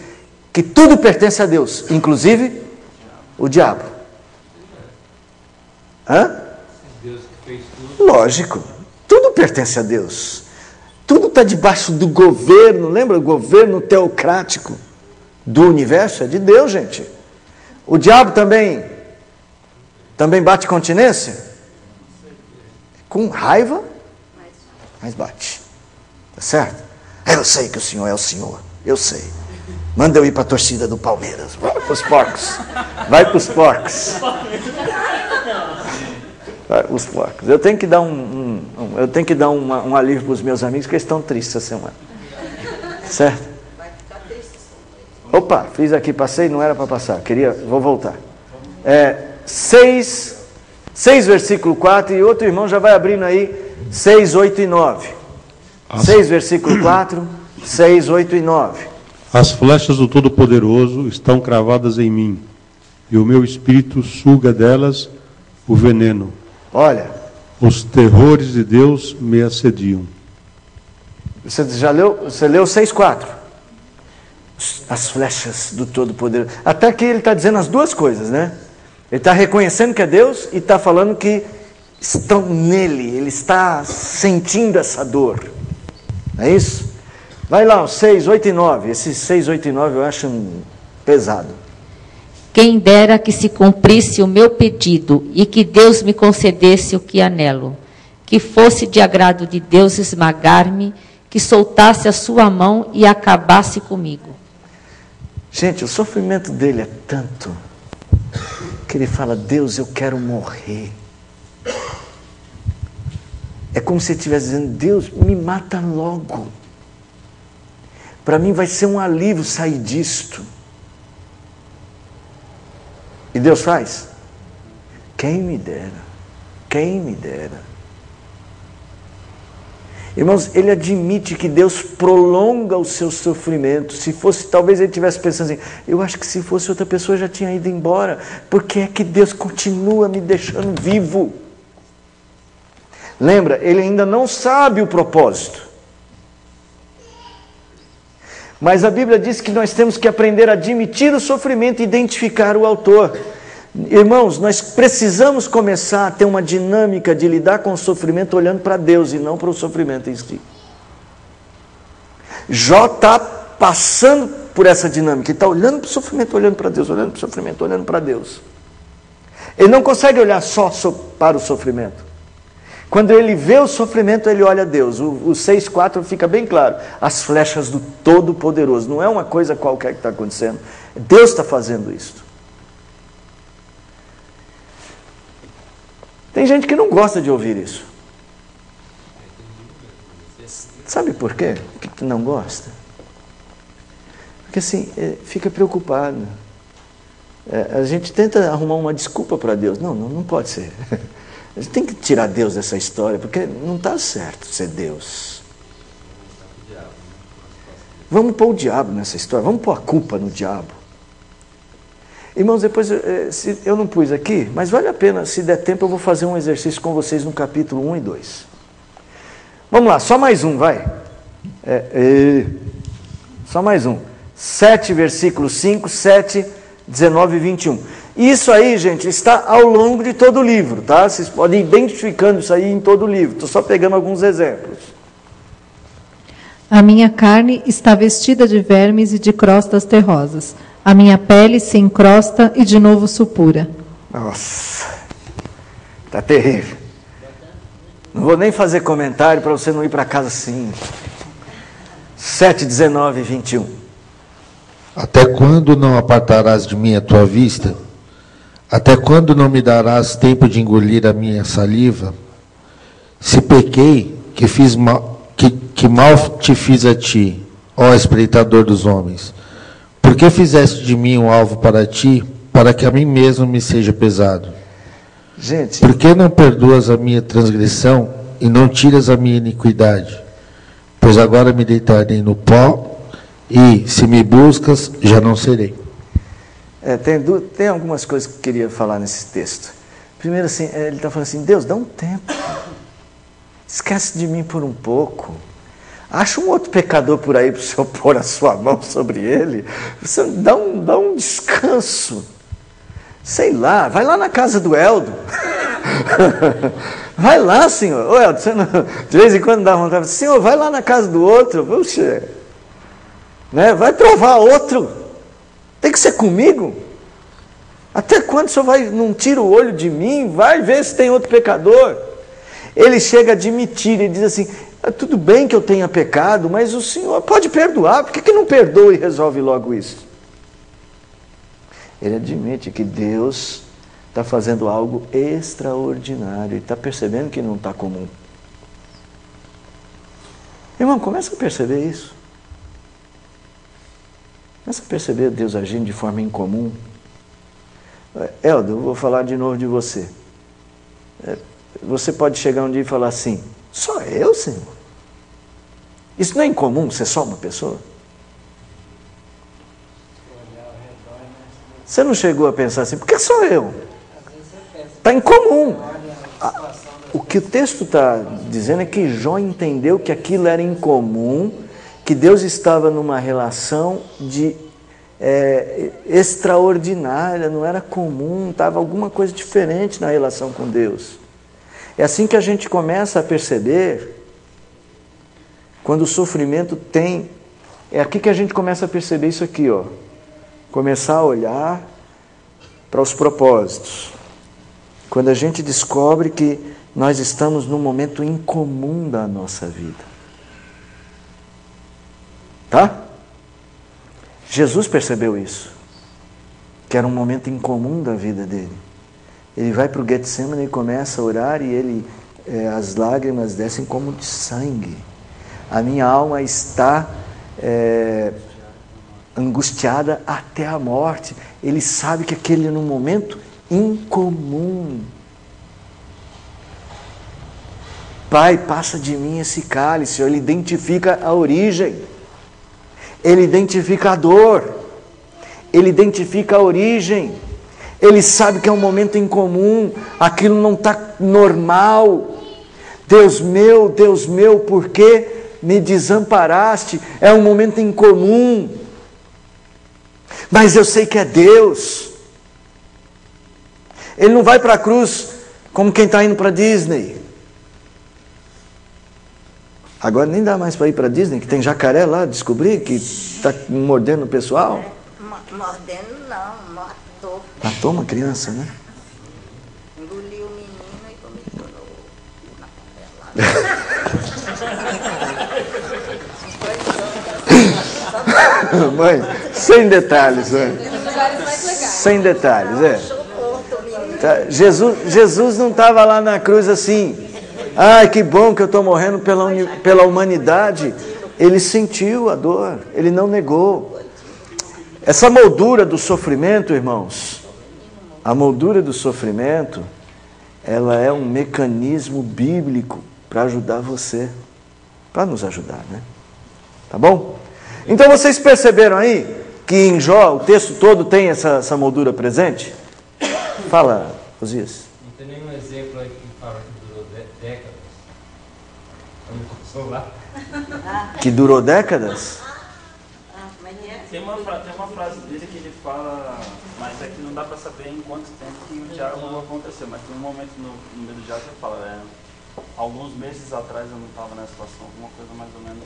que tudo pertence a Deus, inclusive o diabo. Hã? Deus que fez tudo. Lógico, tudo pertence a Deus. Tudo está debaixo do governo, lembra? O governo teocrático do universo é de Deus, gente. O diabo também bate continência? Com raiva, mas bate. Tá certo? Eu sei que o Senhor é o Senhor. Eu sei. Manda eu ir para a torcida do Palmeiras. Vai para os porcos. Vai para os porcos. Vai para os porcos. Eu tenho que dar um alívio para os meus amigos que eles estão tristes essa semana. Certo? Opa, fiz aqui, passei, não era para passar. Vou voltar. 6 versículo 4, e outro irmão já vai abrindo aí 6, 8 e 9. 6 versículo 4, 6, 8 e 9. As flechas do Todo-Poderoso estão cravadas em mim, e o meu espírito suga delas o veneno. Olha. Os terrores de Deus me assediam. Você leu 6, 4. As flechas do Todo-Poderoso. Até aqui ele está dizendo as duas coisas, né? Ele está reconhecendo que é Deus e está falando que estão nele. Ele está sentindo essa dor. Não é isso? Vai lá, 6, 8 e 9. Esses 6, 8 e 9 eu acho pesado. Quem dera que se cumprisse o meu pedido e que Deus me concedesse o que anelo. Que fosse de agrado de Deus esmagar-me, que soltasse a sua mão e acabasse comigo. Gente, o sofrimento dele é tanto que ele fala, Deus, eu quero morrer. É como se ele estivesse dizendo, Deus, me mata logo. Para mim vai ser um alívio sair disto. E Deus faz? Quem me dera, quem me dera. Irmãos, ele admite que Deus prolonga o seu sofrimento. Se fosse, talvez ele estivesse pensando assim, eu acho que se fosse outra pessoa já tinha ido embora. Por que é que Deus continua me deixando vivo? Lembra, ele ainda não sabe o propósito. Mas a Bíblia diz que nós temos que aprender a admitir o sofrimento e identificar o autor. Irmãos, nós precisamos começar a ter uma dinâmica de lidar com o sofrimento olhando para Deus e não para o sofrimento em si. Jó está passando por essa dinâmica, ele está olhando para o sofrimento, olhando para Deus, olhando para o sofrimento, olhando para Deus. Ele não consegue olhar só para o sofrimento. Quando ele vê o sofrimento, ele olha a Deus. O 6,4 fica bem claro. As flechas do Todo-Poderoso. Não é uma coisa qualquer que está acontecendo. Deus está fazendo isso. Tem gente que não gosta de ouvir isso. Sabe por quê? Por que não gosta? Porque assim, fica preocupado. A gente tenta arrumar uma desculpa para Deus. Não pode ser. A gente tem que tirar Deus dessa história, porque não está certo ser Deus. Vamos pôr o diabo nessa história, vamos pôr a culpa no diabo. Irmãos, depois, eu não pus aqui, mas vale a pena, se der tempo, eu vou fazer um exercício com vocês no capítulo 1 e 2. Vamos lá, só mais um, vai. Só mais um. 7, versículo 5, 7, 19 e 21. Isso aí, gente, está ao longo de todo o livro, tá? Vocês podem ir identificando isso aí em todo o livro. Estou só pegando alguns exemplos. A minha carne está vestida de vermes e de crostas terrosas. A minha pele se encrosta e de novo supura. Nossa, está terrível. Não vou nem fazer comentário para você não ir para casa assim. 7, 19 e 21. Até quando não apartarás de mim a tua vista? Até quando não me darás tempo de engolir a minha saliva? Se pequei, que mal te fiz a ti, ó espreitador dos homens. Por que fizeste de mim um alvo para ti, para que a mim mesmo me seja pesado? Gente, por que não perdoas a minha transgressão e não tiras a minha iniquidade? Pois agora me deitarei no pó, e se me buscas, já não serei. Tem algumas coisas que eu queria falar nesse texto. Primeiro, assim, ele está falando assim, Deus, dá um tempo. Esquece de mim por um pouco. Acha um outro pecador por aí para o Senhor pôr a sua mão sobre ele. Você dá um descanso. Sei lá, vai lá na casa do Eldo. Vai lá, Senhor. Ô, Eldo, você não, de vez em quando dá vontade. Senhor, vai lá na casa do outro. Puxa, né? Vai provar outro. Tem que ser comigo. Até quando o Senhor não tira o olho de mim? Vai ver se tem outro pecador. Ele chega a admitir, ele diz assim, tudo bem que eu tenha pecado, mas o Senhor pode perdoar. Por que não perdoa e resolve logo isso? Ele admite que Deus está fazendo algo extraordinário. Ele está percebendo que não está comum. Irmão, começa a perceber isso. Começa a perceber Deus agindo de forma incomum. Eldo, eu vou falar de novo de você. Você pode chegar um dia e falar assim, só eu, Senhor? Isso não é incomum ser só uma pessoa? Você não chegou a pensar assim, por que só eu? Está incomum. O que o texto está dizendo é que Jó entendeu que aquilo era incomum, que Deus estava numa relação extraordinária, não era comum, estava alguma coisa diferente na relação com Deus. É assim que a gente começa a perceber, quando o sofrimento tem, é aqui que a gente começa a perceber isso aqui, ó. Começar a olhar para os propósitos. Quando a gente descobre que nós estamos num momento incomum da nossa vida. Tá? Jesus percebeu isso, que era um momento incomum da vida dele. Ele vai para o Getsemane e começa a orar e as lágrimas descem como de sangue. A minha alma está angustiada até a morte. Ele sabe que aquele é um momento incomum. Pai, passa de mim esse cálice. Ele identifica a origem. Ele identifica a dor. Ele identifica a origem. Ele sabe que é um momento incomum. Aquilo não está normal. Deus meu, por que me desamparaste? É um momento incomum. Mas eu sei que é Deus. Ele não vai para a cruz como quem está indo para a Disney. Agora nem dá mais para ir para a Disney, que tem jacaré lá, descobri que está mordendo o pessoal. Mordendo não, matou. Matou uma criança, né? Engoliu o menino e vomitou na Mãe, sem detalhes, né? Sem detalhes, Tá, Jesus não estava lá na cruz assim, ai, que bom que eu estou morrendo pela humanidade. Ele sentiu a dor, ele não negou. Essa moldura do sofrimento, irmãos, a moldura do sofrimento, ela é um mecanismo bíblico para ajudar você, para nos ajudar, né? Tá bom? Então vocês perceberam aí que em Jó o texto todo tem essa moldura presente? Fala, Osias. Não tem nenhum exemplo aí que fala que durou décadas? Eu não lá. Que durou décadas? Tem uma frase dele que ele fala, mas é que não dá para saber em quanto tempo que o diálogo aconteceu, mas tem um momento no meio do diálogo que ele fala, alguns meses atrás eu não estava nessa situação, alguma coisa mais ou menos.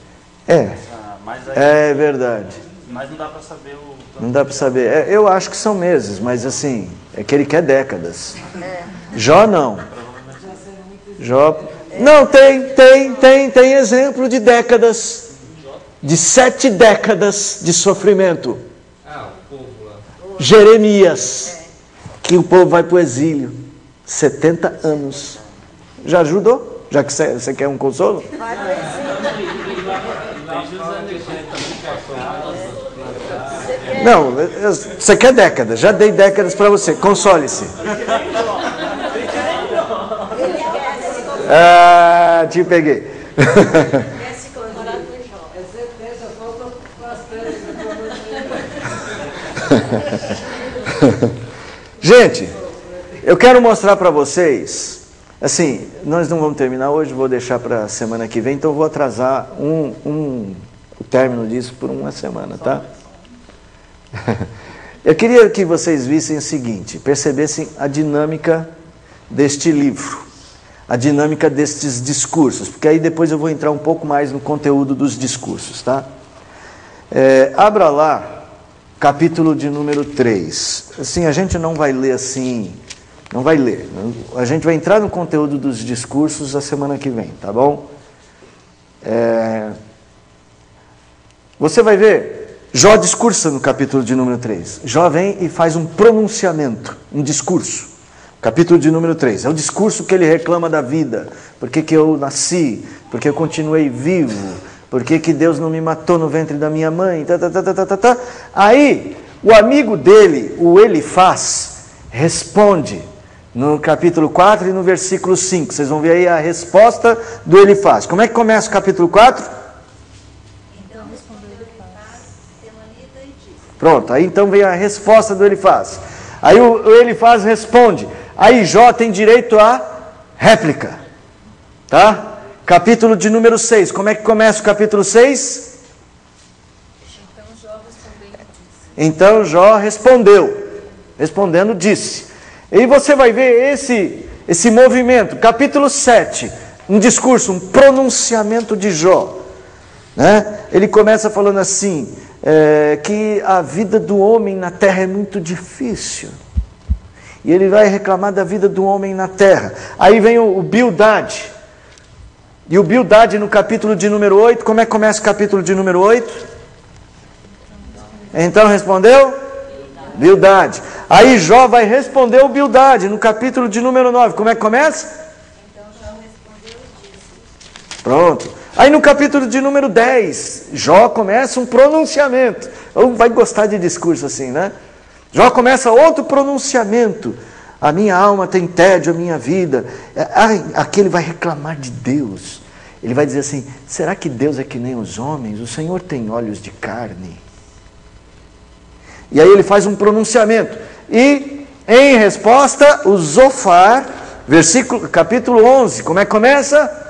É verdade. Mas não dá para saber o... Não dá para saber. Eu acho que são meses, mas assim, é que ele quer décadas. Jó não. Jó... Não, tem exemplo de décadas. De 7 décadas de sofrimento. Jeremias, que o povo vai para o exílio. 70 anos. Já ajudou? Já que você quer um consolo? Vai para o exílio. Não, você quer décadas. Já dei décadas para você. Console-se. Ah, te peguei. Gente, eu quero mostrar para vocês, assim, nós não vamos terminar hoje, vou deixar para a semana que vem, então eu vou atrasar o término disso por uma semana, tá? Eu queria que vocês vissem o seguinte, percebessem a dinâmica deste livro, a dinâmica destes discursos, porque aí depois eu vou entrar um pouco mais no conteúdo dos discursos, tá? Abra lá, capítulo de número 3. Assim, a gente não vai ler assim, não vai ler. A gente vai entrar no conteúdo dos discursos a semana que vem, tá bom? Você vai ver, Jó discursa no capítulo de número 3. Jó vem e faz um pronunciamento, um discurso. Capítulo de número 3. É o discurso que ele reclama da vida. Por que eu nasci? Por que eu continuei vivo? Por que Deus não me matou no ventre da minha mãe? Aí, o amigo dele, o Elifaz, responde no capítulo 4 e no versículo 5. Vocês vão ver aí a resposta do Elifaz. Como é que começa o capítulo 4? Pronto, aí então vem a resposta do Elifaz. Aí o Elifaz responde. Aí Jó tem direito à réplica. Tá? Capítulo de número 6. Como é que começa o capítulo 6? Então Jó respondeu. Respondendo, disse. E você vai ver esse movimento. Capítulo 7. Um discurso, um pronunciamento de Jó. Né? Ele começa falando assim... que a vida do homem na terra é muito difícil. E ele vai reclamar da vida do homem na terra. Aí vem o Bildade. E o Bildade no capítulo de número 8, como é que começa o capítulo de número 8? Então respondeu? Bildade. Aí Jó vai responder o Bildade no capítulo de número 9. Como é que começa? Pronto. Aí no capítulo de número 10, Jó começa um pronunciamento. Vai gostar de discurso assim, né? Jó começa outro pronunciamento. A minha alma tem tédio, a minha vida. Aqui ele vai reclamar de Deus. Ele vai dizer assim, será que Deus é que nem os homens? O Senhor tem olhos de carne. E aí ele faz um pronunciamento. E em resposta, o Zofar, capítulo 11, como é que começa?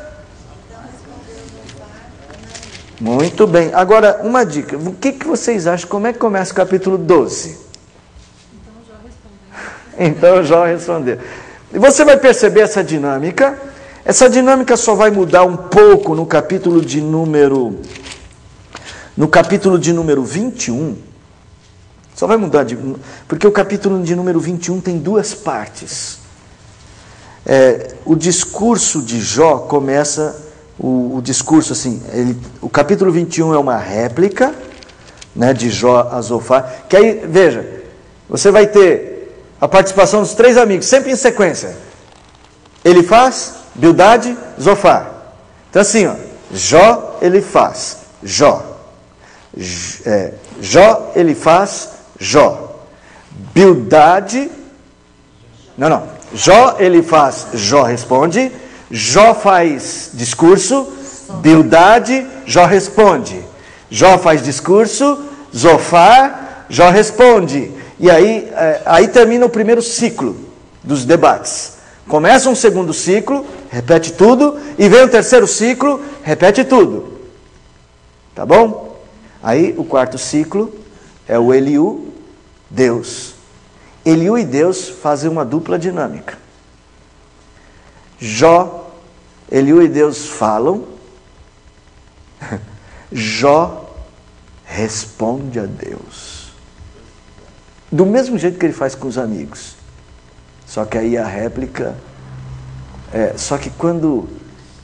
Muito bem. Agora, uma dica. O que vocês acham? Como é que começa o capítulo 12? Então Jó respondeu. E você vai perceber essa dinâmica. Essa dinâmica só vai mudar um pouco no capítulo de número 21. Só vai mudar, porque o capítulo de número 21 tem duas partes. O discurso de Jó começa... O discurso assim, o capítulo 21 é uma réplica, né, de Jó a Zofar, que aí, veja, você vai ter a participação dos três amigos, sempre em sequência. Elifaz, Bildade, Zofar. Então assim, ó, Jó, Elifaz, Jó. Jó, Elifaz, Jó. Bildade, Jó, Elifaz, Jó responde. Jó faz discurso, Bildade, Jó responde. Jó faz discurso, Zofar, Jó responde. E aí termina o primeiro ciclo dos debates. Começa um segundo ciclo, repete tudo, e vem o terceiro ciclo, repete tudo. Tá bom? Aí o quarto ciclo é o Eliú, Deus. Eliú e Deus fazem uma dupla dinâmica. Eliú e Deus falam, Jó responde a Deus. Do mesmo jeito que ele faz com os amigos. Só que aí a réplica... só que quando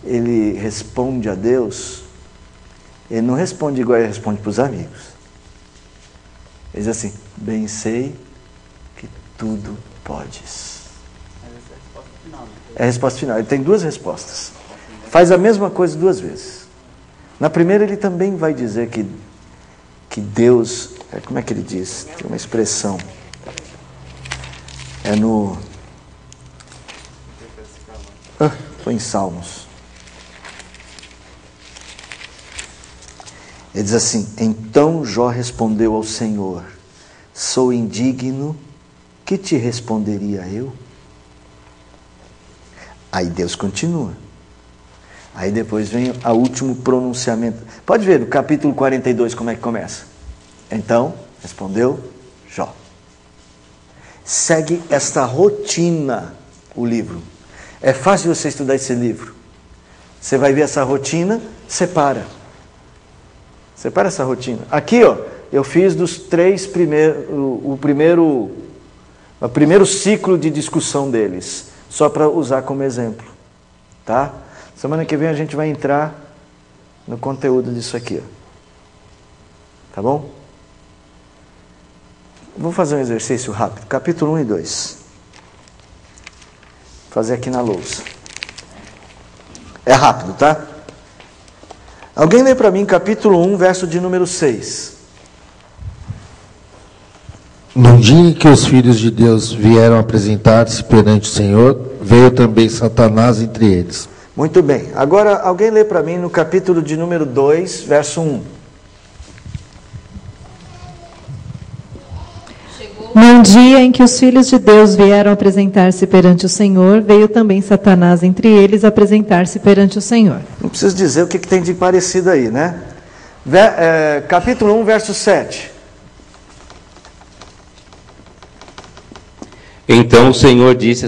ele responde a Deus, ele não responde igual ele responde para os amigos. Ele diz assim, bem sei que tudo Podes. É a resposta final. Ele tem duas respostas. Faz a mesma coisa duas vezes. Na primeira ele também vai dizer que Deus, como é que ele diz? Tem uma expressão. Foi em Salmos. Ele diz assim: então Jó respondeu ao Senhor: sou indigno, que te responderia eu? Aí Deus continua. Aí depois vem o último pronunciamento. Pode ver no capítulo 42 como é que começa. Então respondeu Jó. Segue esta rotina o livro. É fácil você estudar esse livro. Você vai ver essa rotina, separa essa rotina. Aqui, ó, eu fiz dos três primeiros, o primeiro ciclo de discussão deles, só para usar como exemplo, tá? Semana que vem a gente vai entrar no conteúdo disso aqui, ó. Tá bom? Vou fazer um exercício rápido, capítulo 1 e 2. Vou fazer aqui na lousa. É rápido, tá? Alguém lê para mim capítulo 1, verso de número 6. No dia em que os filhos de Deus vieram apresentar-se perante o Senhor, veio também Satanás entre eles. Muito bem. Agora, alguém lê para mim no capítulo de número 2, verso 1. Num dia em que os filhos de Deus vieram apresentar-se perante o Senhor, veio também Satanás entre eles apresentar-se perante o Senhor. Não preciso dizer o que tem de parecido aí, né? Capítulo 1, verso 7. Então o Senhor disse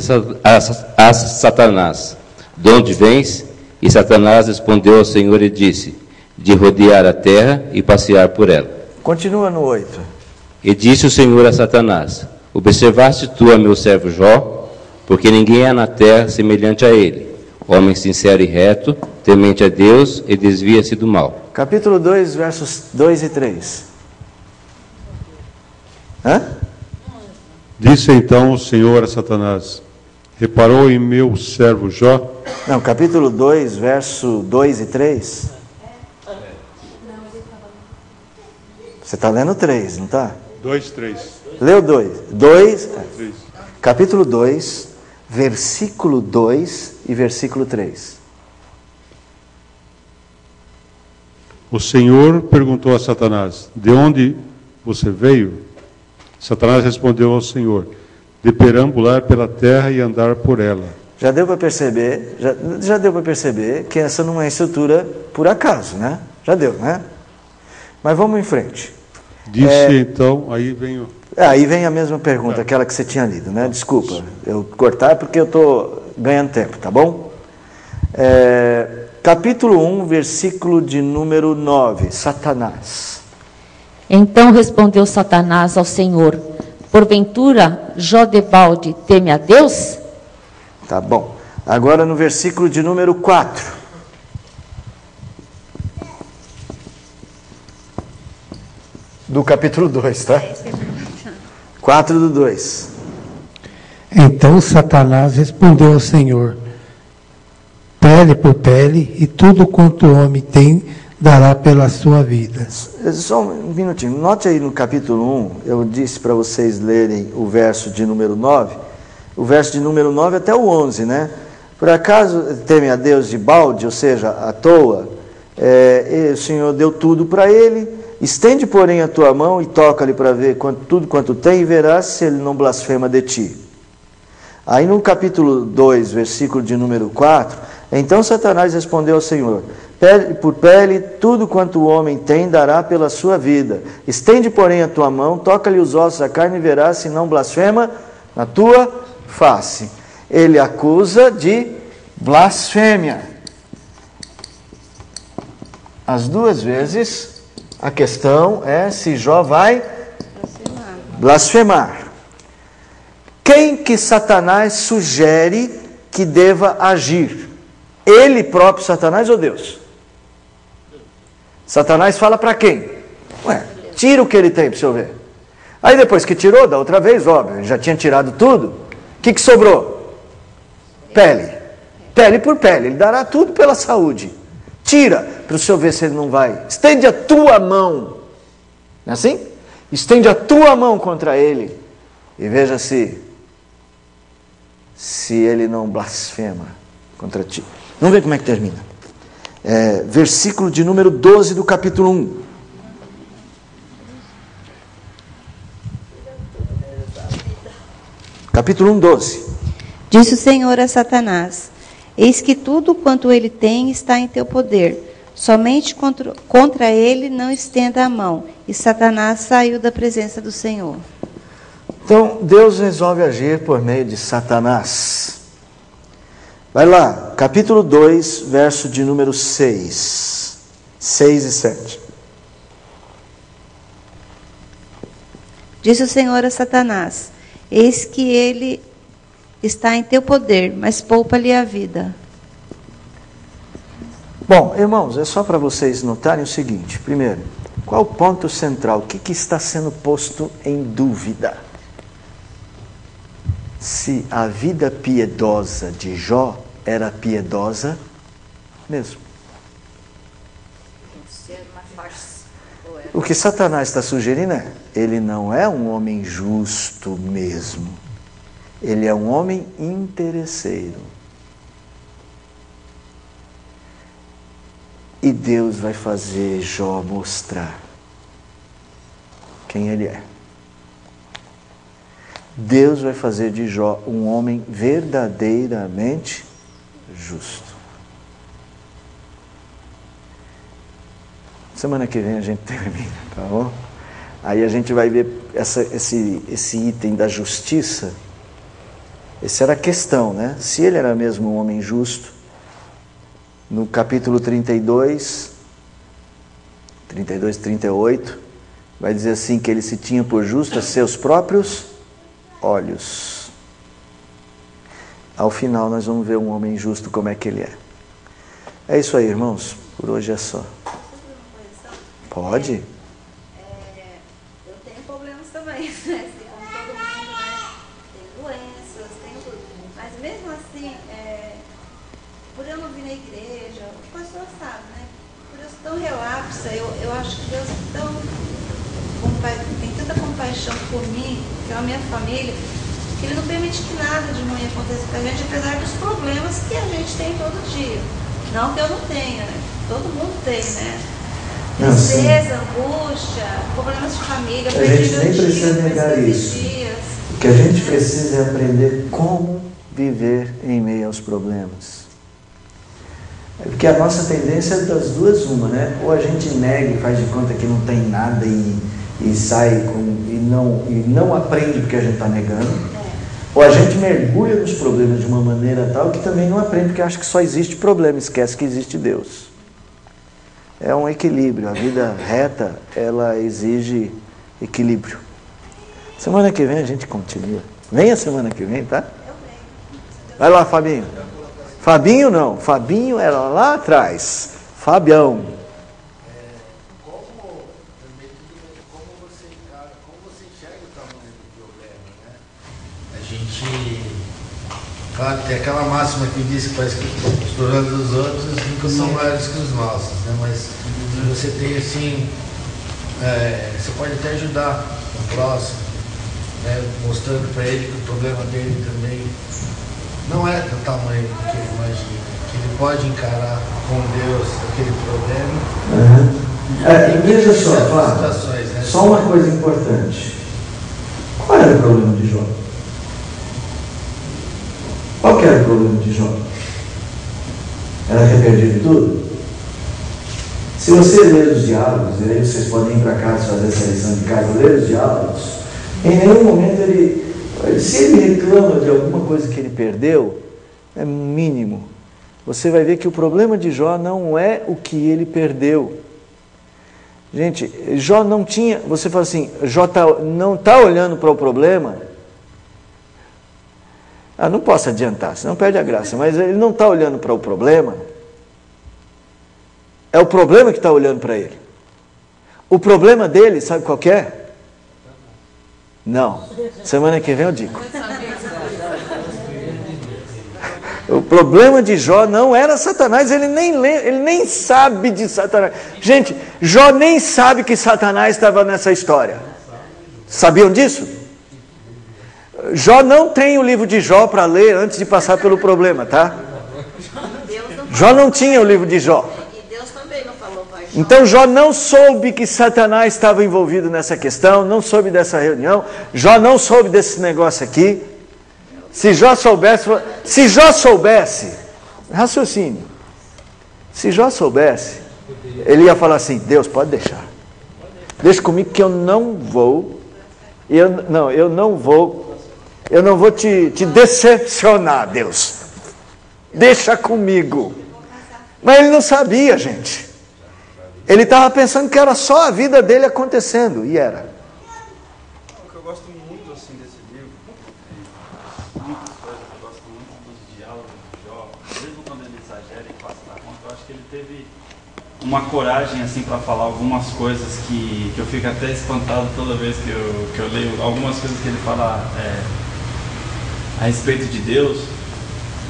a Satanás: de onde vens? E Satanás respondeu ao Senhor e disse: de rodear a terra e passear por ela. Continua no 8. E disse o Senhor a Satanás: observaste tu a meu servo Jó? Porque ninguém há na terra semelhante a ele, homem sincero e reto, temente a Deus e desvia-se do mal. Capítulo 2, versos 2 e 3. Disse então o Senhor a Satanás: reparou em meu servo Jó? Não, capítulo 2, verso 2 e 3. Você está lendo 3, não está? 2, 3. Leu 2. Capítulo 2, versículo 2 e versículo 3. O Senhor perguntou a Satanás: de onde você veio? Satanás respondeu ao Senhor: de perambular pela terra e andar por ela. Já deu para perceber, já deu para perceber que essa não é estrutura por acaso, né? Já deu, né? Mas vamos em frente. Disse então, aí vem o... Aí vem a mesma pergunta, aquela que você tinha lido, né? Desculpa, eu cortar porque eu estou ganhando tempo, tá bom? Capítulo 1, versículo de número 9, Satanás. Então respondeu Satanás ao Senhor: porventura Jó debalde teme a Deus? Tá bom. Agora no versículo de número 4. Do capítulo 2, tá? 4 do 2. Então Satanás respondeu ao Senhor: pele por pele, e tudo quanto o homem tem, dará pela sua vida. Só um minutinho. Note aí no capítulo 1, eu disse para vocês lerem o verso de número 9. O verso de número 9 até o 11, né? Por acaso teme a Deus de balde, ou seja, à toa? O Senhor deu tudo para ele. Estende, porém, a tua mão e toca-lhe para ver tudo quanto tem, e verás se ele não blasfema de ti. Aí no capítulo 2, versículo de número 4, então Satanás respondeu ao Senhor: pele por pele, tudo quanto o homem tem, dará pela sua vida. Estende, porém, a tua mão, toca-lhe os ossos da carne, e verás se não blasfema na tua face. Ele acusa de blasfêmia. As duas vezes... A questão é se Jó vai blasfemar. Quem que Satanás sugere que deva agir? Ele próprio, Satanás, ou Deus? Satanás fala para quem? Tira o que ele tem para o senhor ver. Aí depois que tirou, da outra vez, óbvio, ele já tinha tirado tudo. O que sobrou? Pele. Pele por pele. Ele dará tudo pela saúde. Tira, para o senhor ver se ele não vai. Estende a tua mão. Não é assim? Estende a tua mão contra ele. E veja se ele não blasfema contra ti. Vamos ver como é que termina. Versículo de número 12 do capítulo 1. Capítulo 1, 12. Disse o Senhor a Satanás: eis que tudo quanto ele tem está em teu poder. Somente contra ele não estenda a mão. E Satanás saiu da presença do Senhor. Então, Deus resolve agir por meio de Satanás. Vai lá, capítulo 2, verso de número 6. 6 e 7. Disse o Senhor a Satanás: eis que ele está em teu poder, mas poupa-lhe a vida. Bom, irmãos, é só para vocês notarem o seguinte. Primeiro, qual o ponto central? O que está sendo posto em dúvida? Se a vida piedosa de Jó era piedosa mesmo. O que Satanás está sugerindo é: ele não é um homem justo mesmo. Ele é um homem interesseiro. E Deus vai fazer Jó mostrar quem ele é. Deus vai fazer de Jó um homem verdadeiramente justo. Semana que vem a gente termina, tá bom? Aí a gente vai ver esse item da justiça. Essa era a questão, né? Se ele era mesmo um homem justo, no capítulo 32, 38, vai dizer assim, que ele se tinha por justo a seus próprios olhos. Ao final nós vamos ver um homem justo como é que ele é. É isso aí, irmãos. Por hoje é só. Pode? Eu tenho problemas também, né? Como todo mundo, né? Tenho doenças, tenho tudo. Mas mesmo assim, por eu não vir na igreja, o pastor sabe, né? Por eu ser tão relapsa, eu acho que Deus tem tanta compaixão por mim, pela minha família, que Ele não permite que nada de ruim aconteça com a gente, apesar dos problemas que a gente tem todo dia. Não que eu não tenha, né? Todo mundo tem, né? Tristeza, angústia, problemas de família, a gente nem precisa negar isso. O que a gente precisa é aprender como viver em meio aos problemas. Porque a nossa tendência é das duas uma, né? Ou a gente nega e faz de conta que não tem nada e sai e não aprende porque a gente está negando. Ou a gente mergulha nos problemas de uma maneira tal que também não aprende porque acha que só existe problema, esquece que existe Deus. É um equilíbrio. A vida reta, ela exige equilíbrio. Semana que vem a gente continua. Venha semana que vem, tá? Vai lá, Fabinho. Fabinho não. Fabinho era lá atrás. Fabião. Como você enxerga o tamanho do problema, né? A gente... Claro, tem aquela máxima que diz que parece que os problemas dos outros nunca são maiores que os nossos, né? Mas você tem assim, você pode até ajudar o próximo, né? Mostrando para ele que o problema dele também não é do tamanho que ele imagina, que ele pode encarar com Deus aquele problema. Veja só, Flávio, né? Só uma coisa importante. Qual era o problema de Jó? Qual que era o problema de Jó? Era ter perdido tudo? Se você ler os diálogos, e aí vocês podem ir para casa fazer essa lição de casa, ler os diálogos, em nenhum momento se ele reclama de alguma coisa que ele perdeu, é mínimo. Você vai ver que o problema de Jó não é o que ele perdeu. Gente, Jó não tinha, você fala assim, Jó não está olhando para o problema. Não posso adiantar, senão perde a graça, mas ele não está olhando para o problema. É o problema que está olhando para ele. O problema dele, sabe qual que é? Não. Semana que vem eu digo. O problema de Jó não era Satanás, ele nem sabe de Satanás. Gente, Jó nem sabe que Satanás estava nessa história. Sabiam disso? Jó não tem o livro de Jó para ler antes de passar pelo problema, tá? Jó não tinha o livro de Jó. Então Jó não soube que Satanás estava envolvido nessa questão, não soube dessa reunião, Jó não soube desse negócio aqui. Se Jó soubesse, raciocínio, se Jó soubesse, ele ia falar assim: Deus, pode deixar, deixa comigo que eu não vou te decepcionar, Deus, deixa comigo. Mas ele não sabia, gente. Ele estava pensando que era só a vida dele acontecendo, e era. O que eu gosto muito assim desse livro, muitas coisas, eu gosto muito dos diálogos de Jó, mesmo quando ele exagera e passa da conta, eu acho que ele teve uma coragem assim para falar algumas coisas que eu fico até espantado toda vez que eu leio algumas coisas que ele fala a respeito de Deus.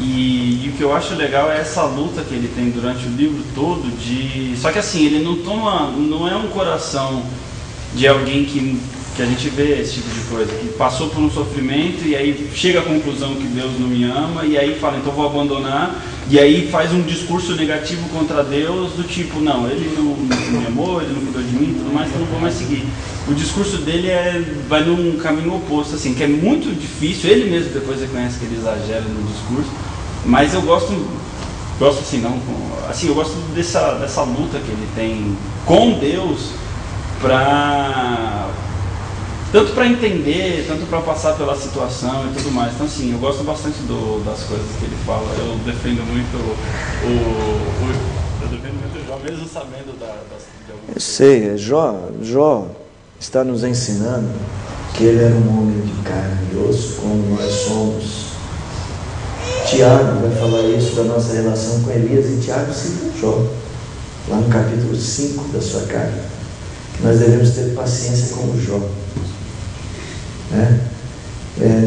E o que eu acho legal é essa luta que ele tem durante o livro todo só que assim, ele não é um coração de alguém que a gente vê esse tipo de coisa, que passou por um sofrimento e aí chega à conclusão que Deus não me ama e aí fala, então vou abandonar, e aí faz um discurso negativo contra Deus do tipo, não, ele não me amou, ele não cuidou de mim, tudo mais, então não vou mais seguir. O discurso dele vai num caminho oposto, assim, que é muito difícil, ele mesmo depois reconhece que ele exagera no discurso, mas eu gosto assim, não, assim, eu gosto dessa luta que ele tem com Deus, tanto para entender, tanto para passar pela situação e tudo mais. Então, assim, eu gosto bastante das coisas que ele fala. Eu defendo muito o Jó, mesmo sabendo de algumas. Eu sei, Jó está nos ensinando que ele era um homem de carne e osso, como nós somos. Tiago vai falar isso da nossa relação com Elias, e Tiago cita Jó, lá no capítulo 5 da sua carta. Nós devemos ter paciência como Jó.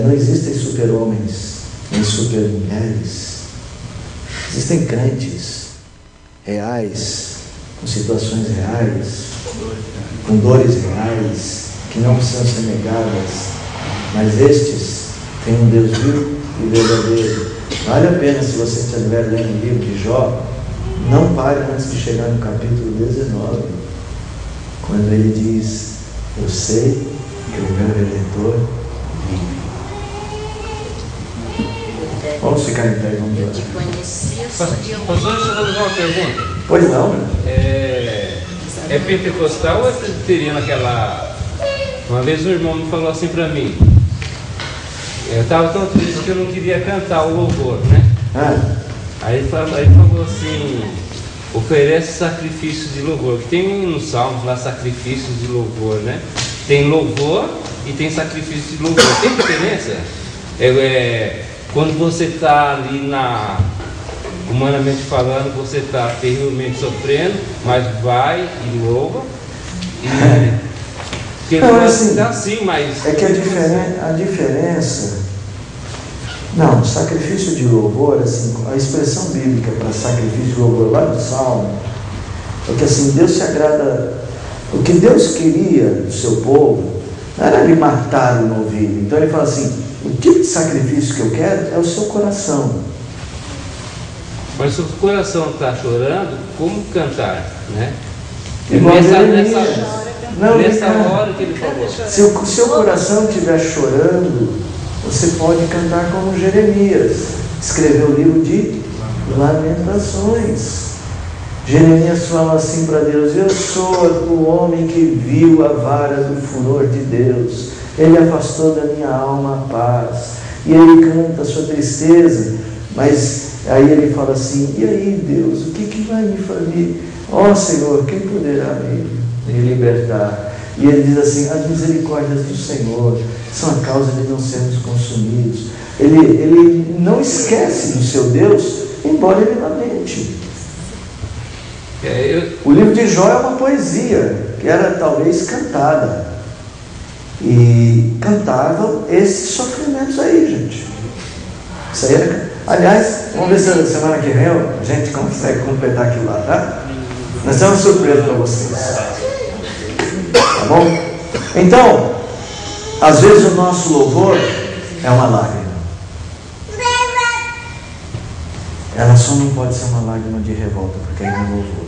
Não existem super-homens nem super-mulheres. Existem crentes reais, com situações reais, com dores reais, que não precisam ser negadas, mas estes têm um Deus vivo e verdadeiro. Vale a pena, se você estiver lendo o livro de Jó, não pare antes de chegar no capítulo 19, quando ele diz: eu sei que o meu Redentor vive. Vamos ficar em pé, vamos orar. Pastor, deixa eu fazer uma pergunta. Pois não, né? É pentecostal ou é presbiteriano aquela... Uma vez um irmão me falou assim pra mim, eu estava tão triste que eu não queria cantar o louvor, né? Aí ele falou assim, oferece sacrifício de louvor, que tem nos salmos lá sacrifícios de louvor, né? Tem louvor e tem sacrifício de louvor. Tem diferença? Quando você está ali humanamente falando, você está terrivelmente sofrendo, mas vai e louva. Porque não é assim, mas... É que a diferença... Não, sacrifício de louvor, assim, a expressão bíblica para sacrifício de louvor lá no Salmo, é que assim, Deus se agrada... O que Deus queria do seu povo não era lhe matar o novilho. Então ele fala assim, o tipo de sacrifício que eu quero é o seu coração. Mas se o coração está chorando, como cantar, né? Nessa hora que ele falou. Se o seu coração estiver chorando, você pode cantar como Jeremias, escreveu o livro de Lamentações. Jeremias fala assim para Deus: eu sou o homem que viu a vara do furor de Deus, ele afastou da minha alma a paz. E ele canta a sua tristeza, mas aí ele fala assim: e aí Deus, o que vai me fazer? Ó Senhor, quem poderá me libertar? E ele diz assim: as misericórdias do Senhor são a causa de não sermos consumidos. Ele não esquece do seu Deus, embora ele lamente. O livro de Jó é uma poesia que era talvez cantada, e cantavam esses sofrimentos aí, gente. Isso aí era... Aliás, vamos ver se semana que vem a gente consegue completar aquilo lá, tá? Nós temos uma surpresa para vocês. Tá bom? Então, às vezes o nosso louvor é uma lágrima. Ela só não pode ser uma lágrima de revolta, porque aí não é louvor.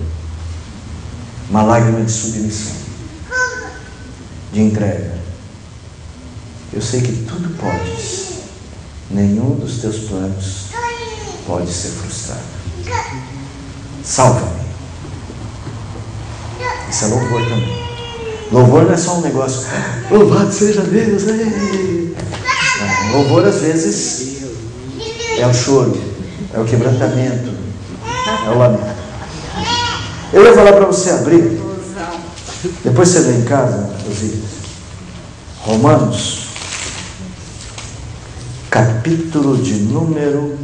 Uma lágrima de submissão, de entrega. Eu sei que tudo podes, nenhum dos teus planos pode ser frustrado. Salva-me. Isso é louvor também. Louvor não é só um negócio, louvado seja Deus. Não, louvor às vezes é o choro, é o quebrantamento, é o lamento. Eu ia falar para você abrir, depois você lê em casa, inclusive, Romanos, capítulo de número...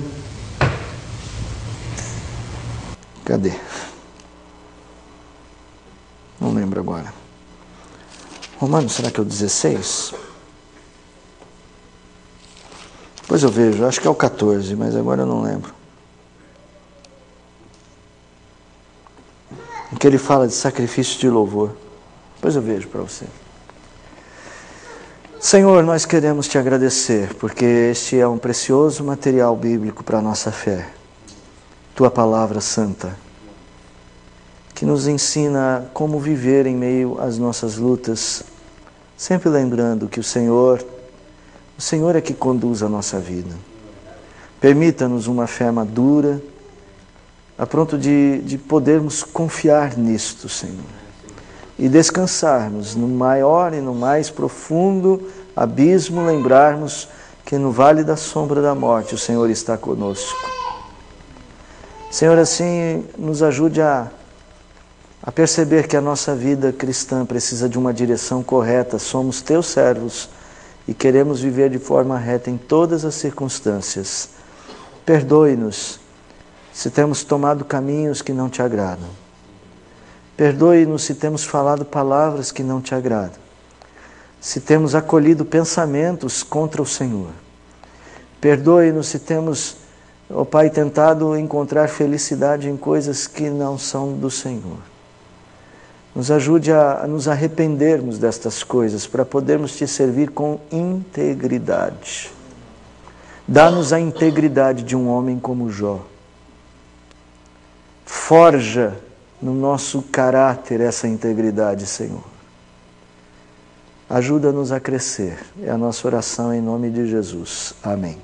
Cadê? Não lembro agora. Romanos, será que é o 16? Depois eu vejo, acho que é o 14, mas agora eu não lembro. Em que ele fala de sacrifício de louvor. Depois eu vejo para você. Senhor, nós queremos te agradecer, porque este é um precioso material bíblico para a nossa fé. Tua palavra santa, que nos ensina como viver em meio às nossas lutas, sempre lembrando que o Senhor é que conduz a nossa vida. Permita-nos uma fé madura, a ponto de podermos confiar nisto, Senhor, e descansarmos no maior e no mais profundo abismo, lembrarmos que no vale da sombra da morte o Senhor está conosco. Senhor, assim nos ajude a perceber que a nossa vida cristã precisa de uma direção correta. Somos teus servos e queremos viver de forma reta em todas as circunstâncias. Perdoe-nos se temos tomado caminhos que não te agradam. Perdoe-nos se temos falado palavras que não te agradam. Se temos acolhido pensamentos contra o Senhor. Perdoe-nos se temos, ó Pai, tentado encontrar felicidade em coisas que não são do Senhor. Nos ajude a nos arrependermos destas coisas, para podermos te servir com integridade. Dá-nos a integridade de um homem como Jó. Forja no nosso caráter essa integridade, Senhor. Ajuda-nos a crescer. É a nossa oração em nome de Jesus. Amém.